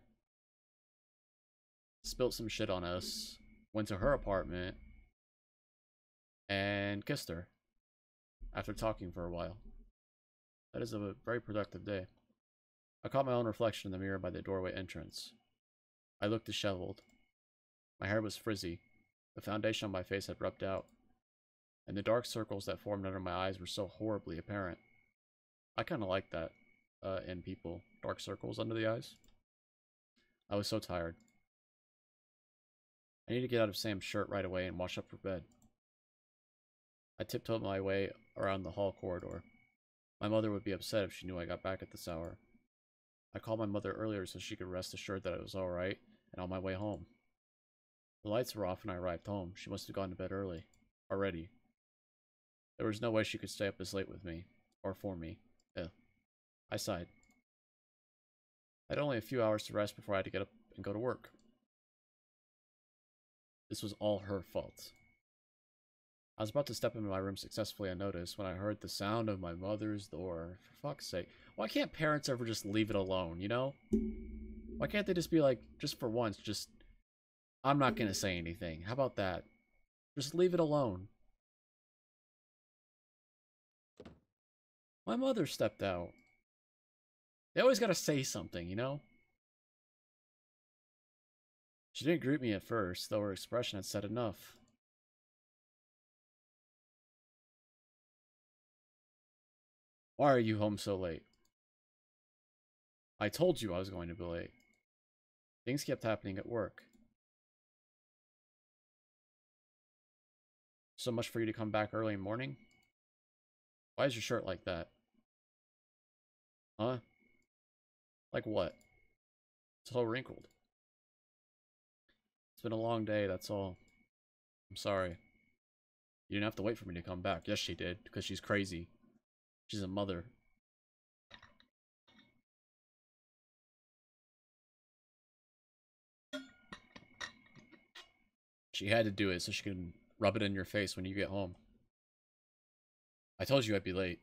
spilt some shit on us. Went to her apartment. And kissed her. After talking for a while. That is a very productive day. I caught my own reflection in the mirror by the doorway entrance. I looked disheveled. My hair was frizzy. The foundation on my face had rubbed out. And the dark circles that formed under my eyes were so horribly apparent. I kind of like that in people. Dark circles under the eyes. I was so tired. I need to get out of Sam's shirt right away and wash up for bed. I tiptoed my way around the hall corridor. My mother would be upset if she knew I got back at this hour. I called my mother earlier so she could rest assured that I was alright and on my way home. The lights were off when I arrived home. She must have gone to bed early. Already. There was no way she could stay up this late with me. Or for me. Ugh. I sighed. I had only a few hours to rest before I had to get up and go to work. This was all her fault. I was about to step into my room successfully unnoticed when I heard the sound of my mother's door. For fuck's sake. Why can't parents ever just leave it alone, you know? Why can't they just be like, just for once, just... I'm not gonna say anything. How about that? Just leave it alone. My mother stepped out. They always gotta say something, you know? She didn't greet me at first, though her expression had said enough. Why are you home so late? I told you I was going to be late. Things kept happening at work. So much for you to come back early in the morning? Why is your shirt like that? Huh? Like what? It's all wrinkled. It's been a long day, that's all. I'm sorry. You didn't have to wait for me to come back. Yes, she did, because she's crazy. She's a mother. She had to do it so she can rub it in your face when you get home. I told you I'd be late.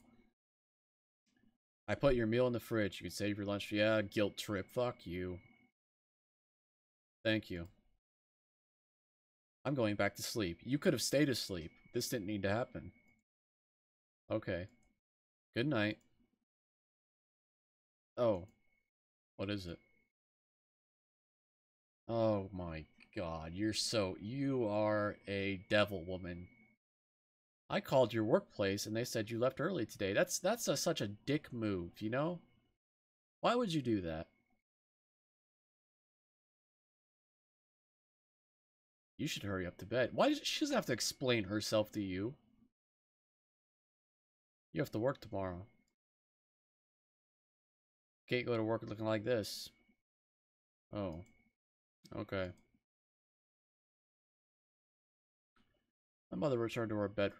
I put your meal in the fridge. You could save your lunch. Yeah, guilt trip. Fuck you. Thank you. I'm going back to sleep. You could have stayed asleep. This didn't need to happen. Okay. Good night. Oh. What is it? Oh my god. You are a devil woman. I called your workplace and they said you left early today. That's such a dick move, you know? Why would you do that? You should hurry up to bed. Why does she doesn't have to explain herself to you? You have to work tomorrow. Can't go to work looking like this. Oh. Okay. My mother returned to her bed.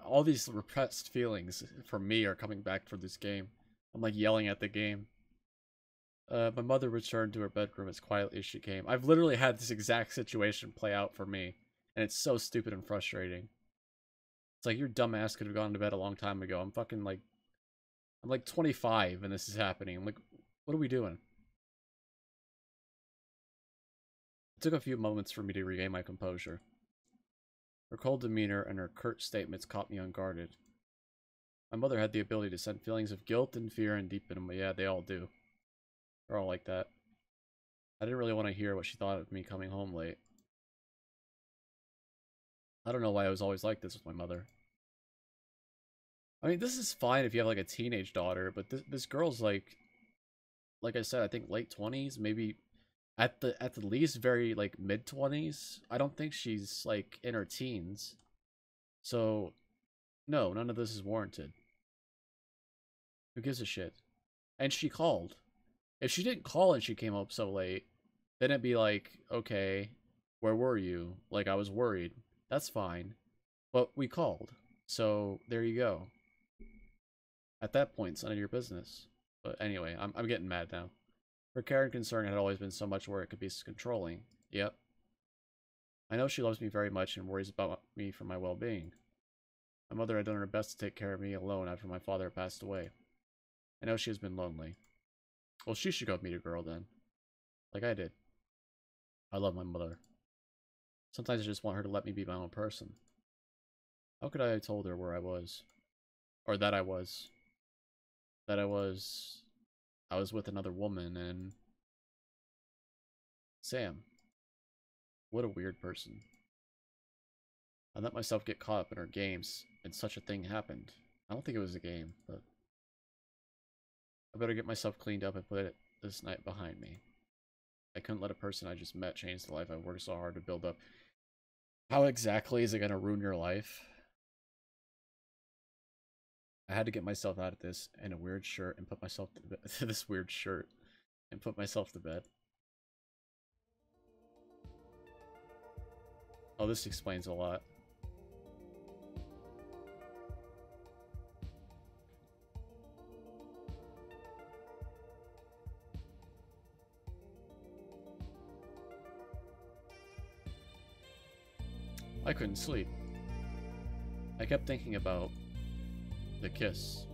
All these repressed feelings from me are coming back for this game. I'm like yelling at the game. My mother returned to her bedroom as quietly as she came. I've literally had this exact situation play out for me, and it's so stupid and frustrating. It's like your dumb ass could have gone to bed a long time ago. I'm like 25 and this is happening. I'm like, what are we doing? It took a few moments for me to regain my composure. Her cold demeanor and her curt statements caught me unguarded. My mother had the ability to send feelings of guilt and fear and deep in them. Yeah, they all do. They're all like that. I didn't really want to hear what she thought of me coming home late. I don't know why I was always like this with my mother. I mean, this is fine if you have like a teenage daughter, but this girl's like I said, I think late 20s, maybe at the least very like mid 20s. I don't think she's like in her teens. So no, none of this is warranted. Who gives a shit? And she called. If she didn't call and she came up so late, then it'd be like, okay, where were you? Like, I was worried. That's fine. But we called. So, there you go. At that point, it's none of your business. But anyway, I'm getting mad now. Her care and concern had always been so much where it could be controlling. Yep. I know she loves me very much and worries about me for my well-being. My mother had done her best to take care of me alone after my father passed away. I know she has been lonely. Well, she should go meet a girl then. Like I did. I love my mother. Sometimes I just want her to let me be my own person. How could I have told her where I was? Or that I was. That I was with another woman and... Sam. What a weird person. I let myself get caught up in her games, and such a thing happened. I don't think it was a game, but... I better get myself cleaned up and put it this night behind me. I couldn't let a person I just met change the life I worked so hard to build up. How exactly is it going to ruin your life? I had to get myself out of this in a weird shirt and put myself to bed. This weird shirt and put myself to bed. Oh, this explains a lot. I couldn't sleep. I kept thinking about the kiss.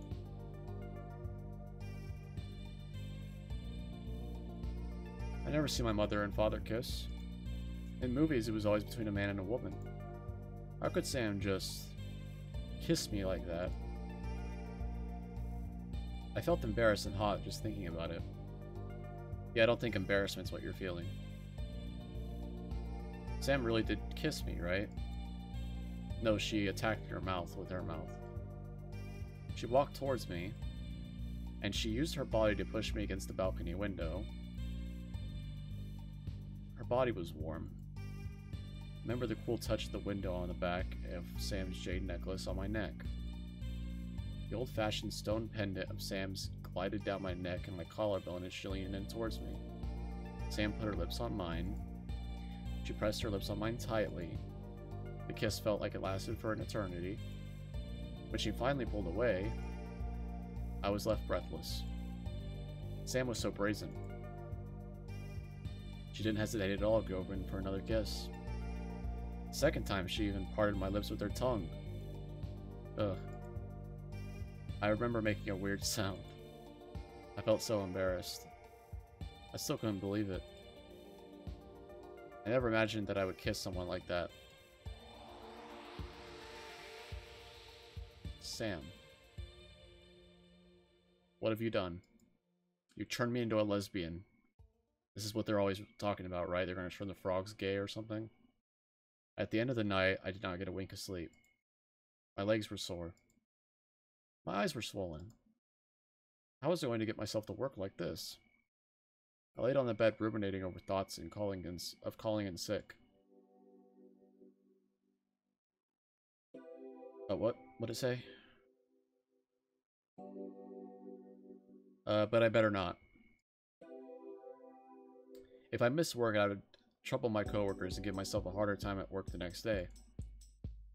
I never see my mother and father kiss. In movies, it was always between a man and a woman. How could Sam just kiss me like that? I felt embarrassed and hot just thinking about it. Yeah, I don't think embarrassment's what you're feeling. Sam really did kiss me, right? No, she attacked her mouth with her mouth. She walked towards me, and she used her body to push me against the balcony window. Her body was warm. Remember the cool touch of the window on the back of Sam's jade necklace on my neck. The old-fashioned stone pendant of Sam's glided down my neck and my collarbone as she leaned in towards me. Sam put her lips on mine. She pressed her lips on mine tightly. The kiss felt like it lasted for an eternity. When she finally pulled away, I was left breathless. Sam was so brazen. She didn't hesitate at all to go in for another kiss. The second time, she even parted my lips with her tongue. Ugh. I remember making a weird sound. I felt so embarrassed. I still couldn't believe it. I never imagined that I would kiss someone like that. Sam. What have you done? You turned me into a lesbian. This is what they're always talking about, right? They're going to turn the frogs gay or something. At the end of the night, I did not get a wink of sleep. My legs were sore. My eyes were swollen. How was I going to get myself to work like this? I laid on the bed ruminating over thoughts and calling in sick. What? What'd it say? But I better not. If I missed work, I would trouble my coworkers and give myself a harder time at work the next day.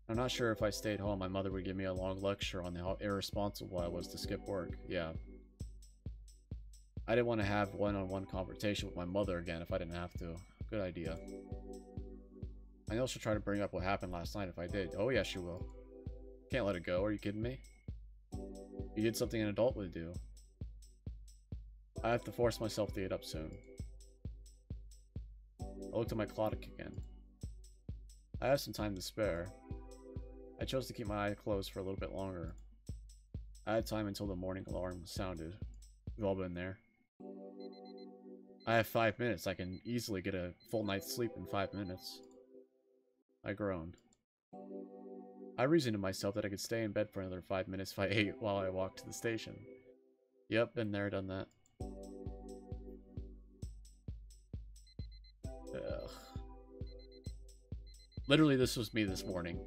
I'm not sure if I stayed home, my mother would give me a long lecture on how irresponsible I was to skip work. Yeah. I didn't want to have one-on-one conversation with my mother again if I didn't have to. Good idea. I know she'll try to bring up what happened last night if I did. Oh yeah, she will. Can't let it go. Are you kidding me? You did something an adult would do. I have to force myself to get up soon. I looked at my clock again. I have some time to spare. I chose to keep my eye closed for a little bit longer. I had time until the morning alarm sounded. We've all been there. I have 5 minutes. I can easily get a full night's sleep in 5 minutes. I groaned. I reasoned to myself that I could stay in bed for another 5 minutes if I ate while I walked to the station. Yep, been there, done that. Ugh. Literally, this was me this morning,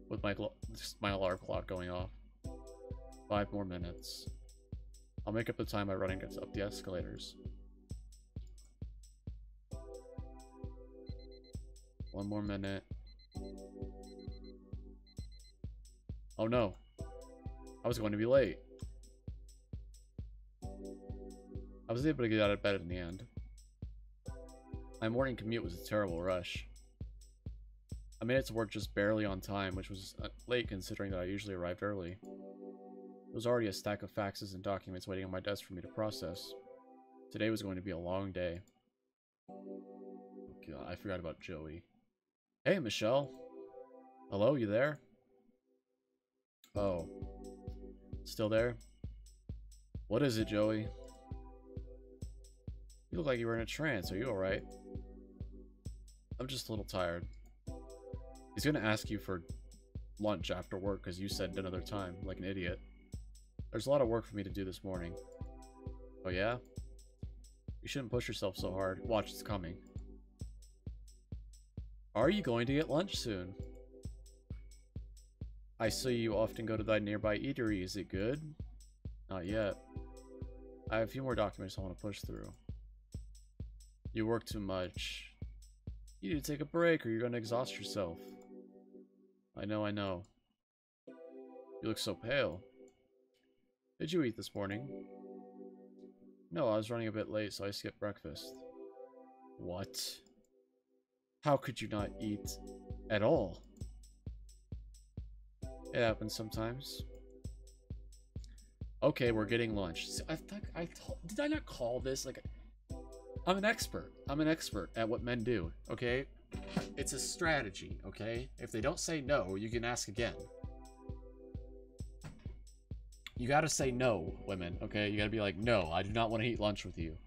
with my alarm clock going off. 5 more minutes. I'll make up the time by running up the escalators. 1 more minute. Oh no. I was going to be late. I was able to get out of bed in the end. My morning commute was a terrible rush. I made it to work just barely on time, which was late considering that I usually arrived early. There was already a stack of faxes and documents waiting on my desk for me to process. Today was going to be a long day. Oh God, I forgot about Joey. Hey, Michelle. Hello, you there? Oh. Still there? What is it, Joey? You look like you were in a trance. Are you alright? I'm just a little tired. He's gonna ask you for lunch after work because you said another time, like an idiot. There's a lot of work for me to do this morning. Oh yeah? You shouldn't push yourself so hard. Watch, it's coming. Are you going to get lunch soon? I see you often go to that nearby eatery. Is it good? Not yet. I have a few more documents I want to push through. You work too much. You need to take a break or you're going to exhaust yourself. I know, I know. You look so pale. Did you eat this morning? No, I was running a bit late, so I skipped breakfast. What? How could you not eat at all? It happens sometimes. Okay, we're getting lunch. Did I not call this like? I'm an expert. I'm an expert at what men do. Okay, it's a strategy. Okay, if they don't say no, you can ask again. You gotta say no, women. Okay, you gotta be like, no, I do not want to eat lunch with you.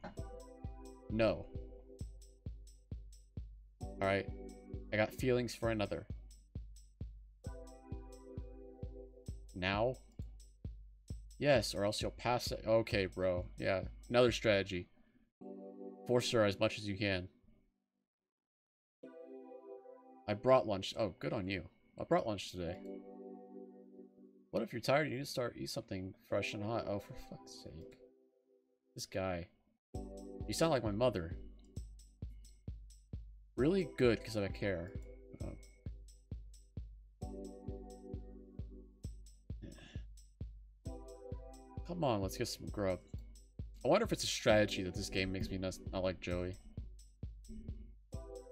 No. All right, I got feelings for another. Now? Yes, or else you'll pass it. Okay, bro. Yeah, another strategy. Force her as much as you can. I brought lunch. Oh, good on you. I brought lunch today. What if you're tired? You need to eat something fresh and hot. Oh, for fuck's sake. This guy. You sound like my mother. Really good, because I care. Come on, let's get some grub. I wonder if it's a strategy that this game makes me not like Joey.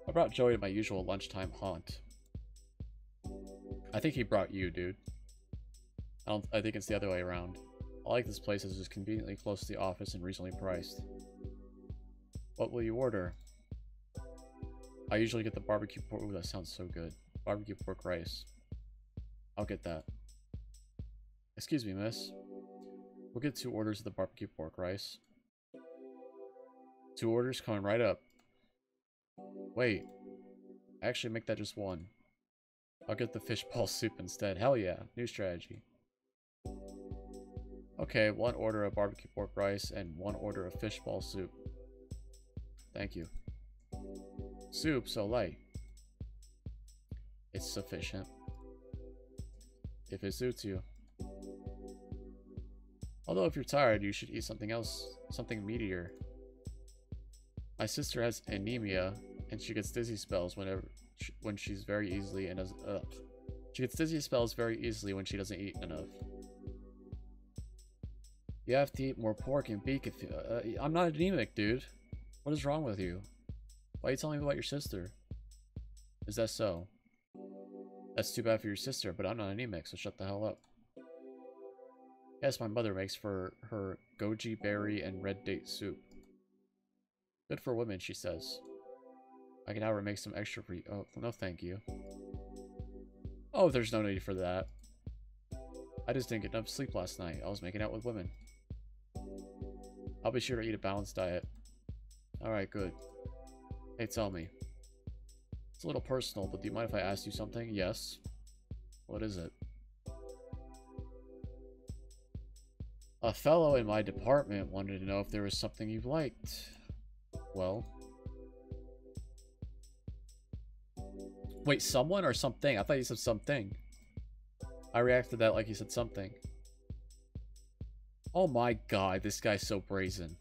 I brought Joey to my usual lunchtime haunt. I think he brought you, dude. I think it's the other way around. I like this place as it's conveniently close to the office and reasonably priced. What will you order? I usually get the barbecue pork. Ooh, that sounds so good. Barbecue pork rice. I'll get that. Excuse me, miss. We'll get 2 orders of the barbecue pork rice. 2 orders coming right up. Wait. Actually, make that just 1. I'll get the fishball soup instead. Hell yeah. New strategy. Okay, 1 order of barbecue pork rice and 1 order of fishball soup. Thank you. Soup so light. It's sufficient. If it suits you. Although if you're tired, you should eat something else, something meatier. My sister has anemia, and she gets dizzy spells when she's very easily and does. She gets dizzy spells very easily when she doesn't eat enough. You have to eat more pork and beef if I'm not anemic, dude. What is wrong with you? Why are you telling me about your sister? Is that so? That's too bad for your sister, but I'm not anemic, so shut the hell up. Yes, my mother makes for her goji berry and red date soup. Good for women, she says. I can have her make some extra for you. Oh, no thank you. Oh, there's no need for that. I just didn't get enough sleep last night. I was making out with women. I'll be sure to eat a balanced diet. Alright, good. Hey, tell me. It's a little personal, but do you mind if I ask you something? Yes. What is it? A fellow in my department wanted to know if there was something you liked. Well... Wait, someone or something? I thought you said something. I reacted to that like you said something. Oh my god, this guy's so brazen.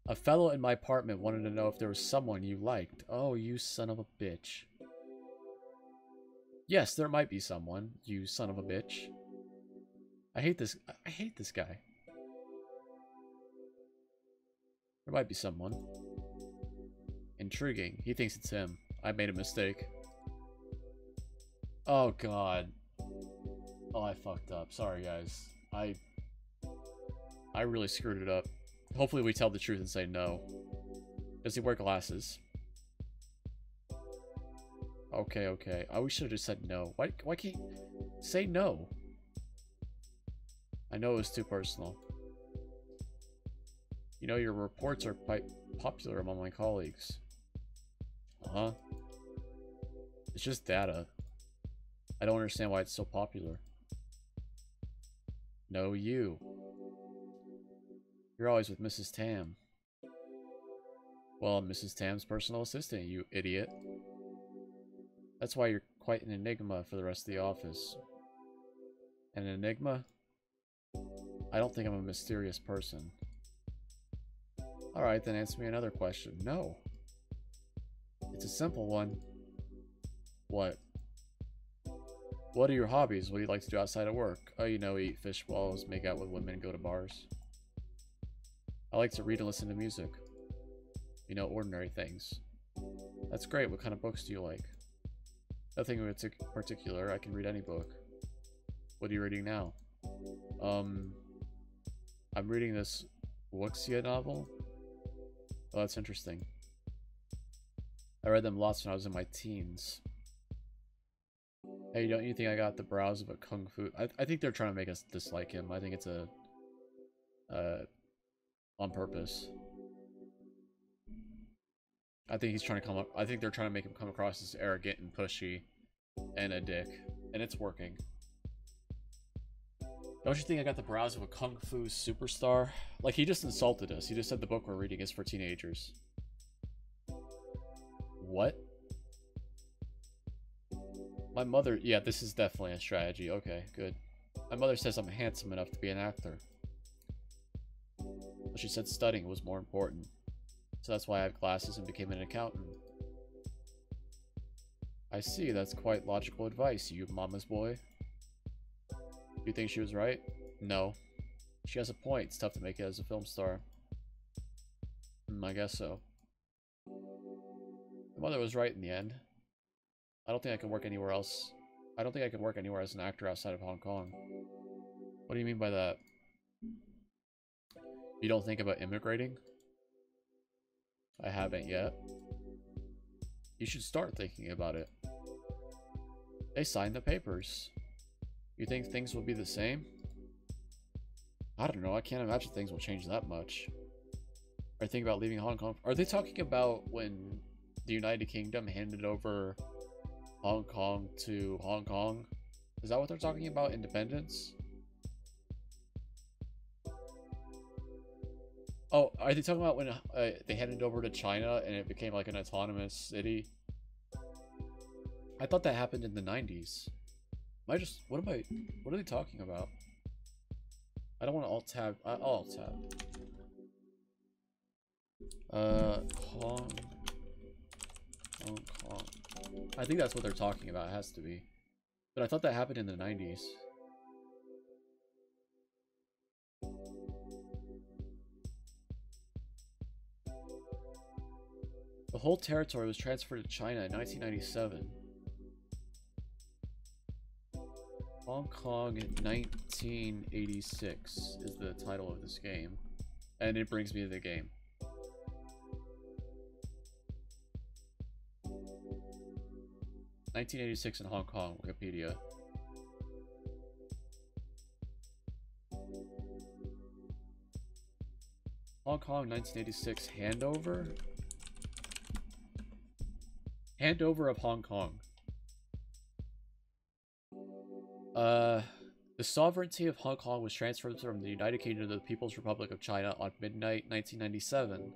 A fellow in my apartment wanted to know if there was someone you liked. Oh, you son of a bitch. Yes, there might be someone, you son of a bitch. I hate this guy. There might be someone. Intriguing. He thinks it's him. I made a mistake. Oh god. Oh, I fucked up. Sorry, guys. I really screwed it up. Hopefully we tell the truth and say no. Does he wear glasses? Okay, okay. Oh, we should have just said no. Why can't you say no? I know it was too personal. You know, your reports are quite popular among my colleagues. Uh-huh. It's just data. I don't understand why it's so popular. No, you. You're always with Mrs. Tam. Well, I'm Mrs. Tam's personal assistant, you idiot. That's why you're quite an enigma for the rest of the office. An enigma? I don't think I'm a mysterious person. Alright, then answer me another question. No. It's a simple one. What? What are your hobbies? What do you like to do outside of work? Oh, you know, eat fish balls, make out with women, go to bars. I like to read and listen to music. You know, ordinary things. That's great. What kind of books do you like? Nothing in particular. I can read any book. What are you reading now? I'm reading this Wuxia novel. Oh, that's interesting. I read them lots when I was in my teens. Hey, don't you think I got the brows of a kung fu? I think they're trying to make us dislike him. I think it's on purpose. I think he's trying to come up. I think they're trying to make him come across as arrogant and pushy and a dick. And it's working. Don't you think I got the brows of a kung fu superstar? Like, he just insulted us. He just said the book we're reading is for teenagers. What? My mother... Yeah, this is definitely a strategy. Okay, good. My mother says I'm handsome enough to be an actor. But she said studying was more important. So that's why I have glasses and became an accountant. I see, that's quite logical advice, you mama's boy. Do you think she was right? No. She has a point. It's tough to make it as a film star. I guess so. My mother was right in the end. I don't think I could work anywhere else. I don't think I could work anywhere as an actor outside of Hong Kong. What do you mean by that? You don't think about immigrating? I haven't yet. You should start thinking about it. They signed the papers. You think things will be the same? I don't know. I can't imagine things will change that much. Are you thinking about leaving Hong Kong? Are they talking about when the United Kingdom handed over Hong Kong to Hong Kong? Is that what they're talking about? Independence? Oh, are they talking about when they handed over to China and it became like an autonomous city? I thought that happened in the 90s. What are they talking about? I don't want to alt-tab. I'll alt-tab. Hong Kong. I think that's what they're talking about. It has to be. But I thought that happened in the 90s. The whole territory was transferred to China in 1997. Hong Kong in 1986 is the title of this game. And it brings me to the game. (1986) in Hong Kong, Wikipedia. Hong Kong 1986 handover? Handover of Hong Kong. The sovereignty of Hong Kong was transferred from the United Kingdom to the People's Republic of China on midnight 1997.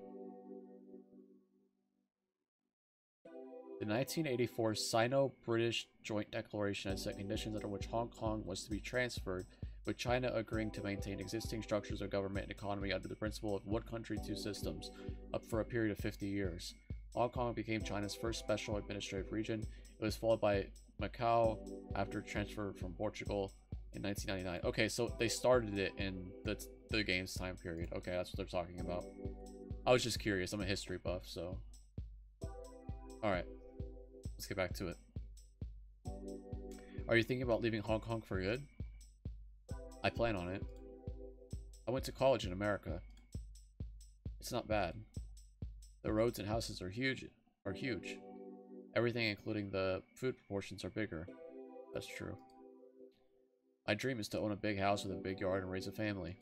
The 1984 Sino-British Joint Declaration had set conditions under which Hong Kong was to be transferred, with China agreeing to maintain existing structures of government and economy under the principle of one country, two systems, up for a period of 50 years. Hong Kong became China's first special administrative region. It was followed by Macau after transfer from Portugal in 1999. Okay, so they started it in the game's time period. Okay, that's what they're talking about. I was just curious. I'm a history buff, so... Alright. Let's get back to it. Are you thinking about leaving Hong Kong for good? I plan on it. I went to college in America. It's not bad. The roads and houses are huge. Everything, including the food proportions, are bigger. That's true. My dream is to own a big house with a big yard and raise a family.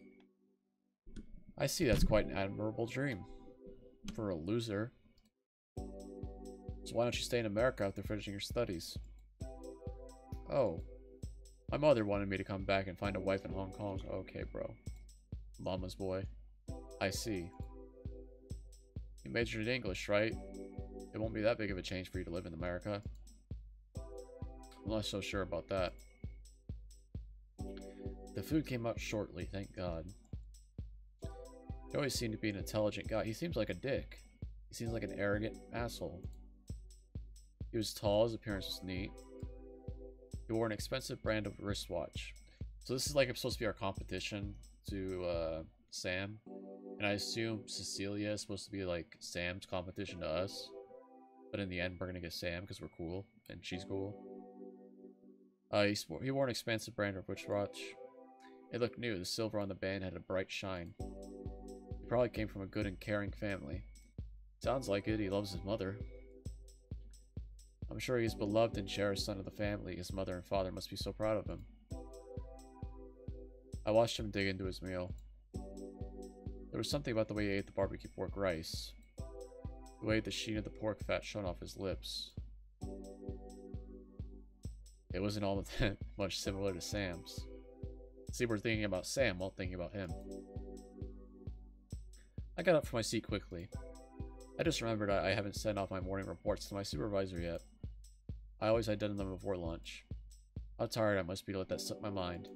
I see, that's quite an admirable dream. For a loser. So why don't you stay in America after finishing your studies? Oh. My mother wanted me to come back and find a wife in Hong Kong. Okay, bro. Mama's boy. I see. You majored in English, right? It won't be that big of a change for you to live in America. I'm not so sure about that. The food came out shortly, thank God. He always seemed to be an intelligent guy. He seems like a dick. He seems like an arrogant asshole. He was tall, his appearance was neat. He wore an expensive brand of wristwatch. So this is like supposed to be our competition to Sam. And I assume Cecilia is supposed to be like Sam's competition to us. But in the end, we're gonna get Sam because we're cool and she's cool. He wore an expensive brand of wristwatch. It looked new. The silver on the band had a bright shine. He probably came from a good and caring family. Sounds like it. He loves his mother. I'm sure he's beloved and cherished son of the family. His mother and father must be so proud of him. I watched him dig into his meal. There was something about the way he ate the barbecue pork rice. The way the sheen of the pork fat shone off his lips. It wasn't all that much similar to Sam's. See, we're thinking about Sam while thinking about him. I got up from my seat quickly. I just remembered I haven't sent off my morning reports to my supervisor yet. I always had done them before lunch. How tired I must be to let that slip my mind.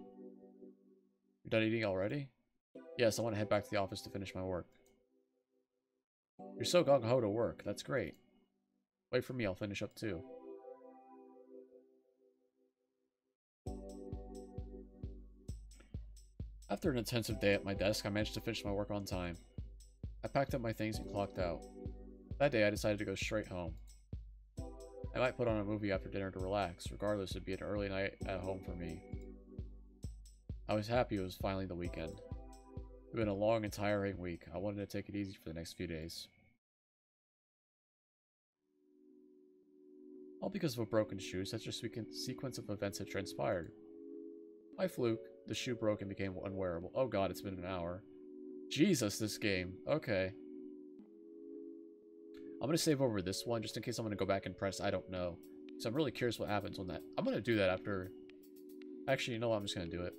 You're done eating already? Yes, I want to head back to the office to finish my work. You're so gung-ho to work. That's great. Wait for me, I'll finish up too. After an intensive day at my desk, I managed to finish my work on time. I packed up my things and clocked out. That day, I decided to go straight home. I might put on a movie after dinner to relax. Regardless, it'd be an early night at home for me. I was happy it was finally the weekend. It's been a long and tiring week. I wanted to take it easy for the next few days. All because of a broken shoe, such a sequence of events had transpired. By fluke, the shoe broke and became unwearable. Oh god, it's been an hour. Jesus, this game. Okay. I'm going to save over this one, just in case I'm going to go back and press I don't know. So I'm really curious what happens on that. I'm going to do that after... Actually, you know what? I'm just going to do it.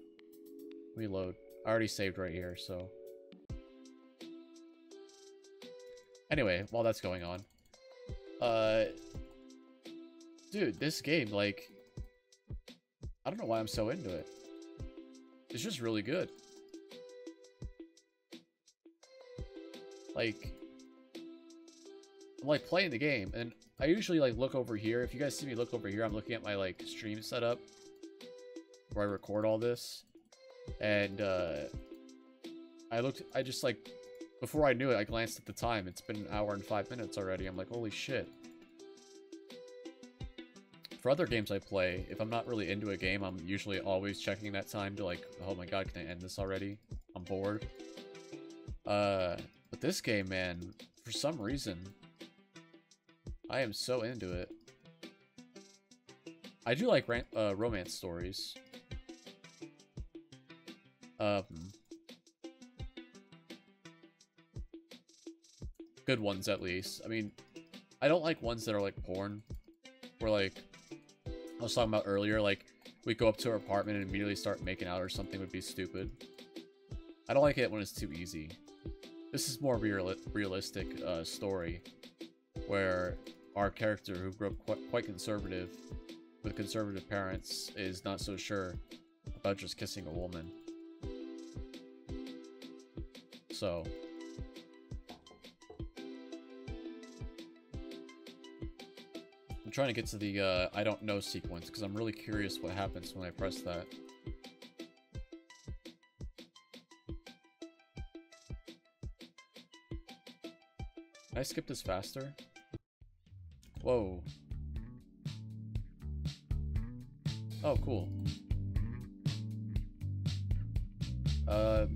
Let me load. I already saved right here, so... Anyway, while that's going on... Dude, this game, like... I don't know why I'm so into it. It's just really good. Like... I'm like playing the game, and I usually like look over here. If you guys see me look over here, I'm looking at my like stream setup where I record all this. And I just like Before I knew it, I glanced at the time. It's been an hour and 5 minutes already. I'm like, holy shit. For other games I play, if I'm not really into a game, I'm usually always checking that time to like, oh my god, can I end this already? I'm bored. But this game, man, for some reason, I am so into it. I do like romance stories. Good ones, at least. I mean, I don't like ones that are like porn, where like, I was talking about earlier, like, we go up to her apartment and immediately start making out or something would be stupid. I don't like it when it's too easy. This is more realistic story, where our character, who grew up quite conservative, with conservative parents, is not so sure about just kissing a woman. So... I'm trying to get to the I don't know sequence, because I'm really curious what happens when I press that. Can I skip this faster? Whoa. Oh, cool. Yeah,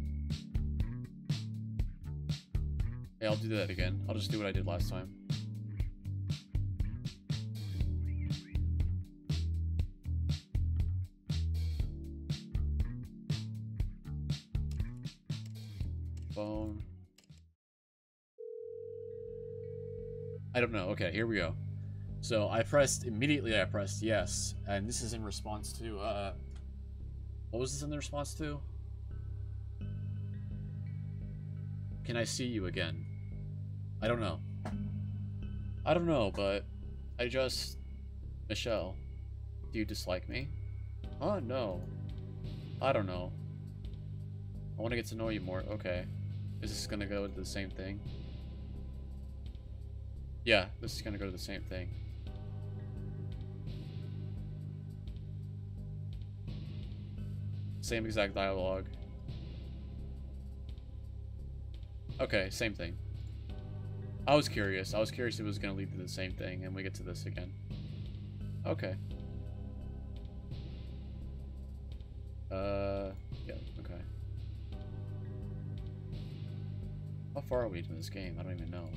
I'll do that again. I'll just do what I did last time. Phone. I don't know. Okay, here we go. So immediately I pressed yes, and this is in response to, what was this in response to? Can I see you again? I don't know. I don't know, but Michelle, do you dislike me? Oh, no. I don't know. I want to get to know you more. Okay. Is this gonna go to the same thing? Yeah, this is gonna go to the same thing. Same exact dialogue. Okay, same thing. I was curious. I was curious if it was gonna lead to the same thing, and we get to this again. Okay. Yeah, okay. How far are we into this game? I don't even know.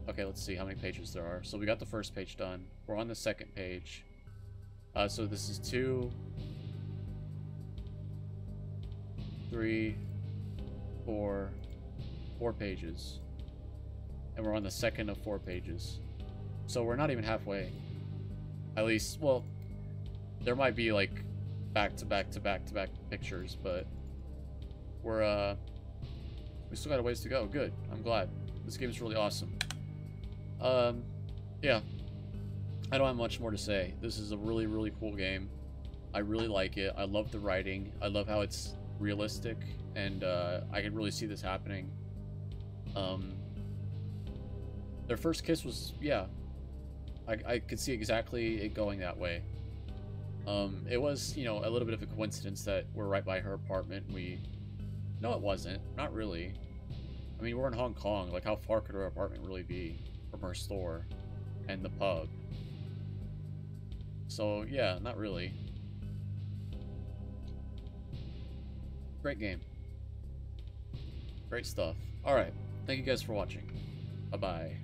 Okay, let's see how many pages there are. So we got the first page done. We're on the second page. So this is 2, 3, 4 pages. And we're on the second of 4 pages. So we're not even halfway. At least, well, there might be like back-to-back pictures, but we're, we still got a ways to go. Good. I'm glad. This game is really awesome. Yeah. I don't have much more to say. This is a really, really cool game. I really like it. I love the writing. I love how it's realistic, and I can really see this happening. Their first kiss was, yeah, I could see exactly it going that way. It was, you know, a little bit of a coincidence that we're right by her apartment. No, it wasn't. Not really. I mean, we're in Hong Kong. Like, how far could her apartment really be from her store and the pub? So, yeah, not really. Great game. Great stuff. Alright, thank you guys for watching. Bye-bye.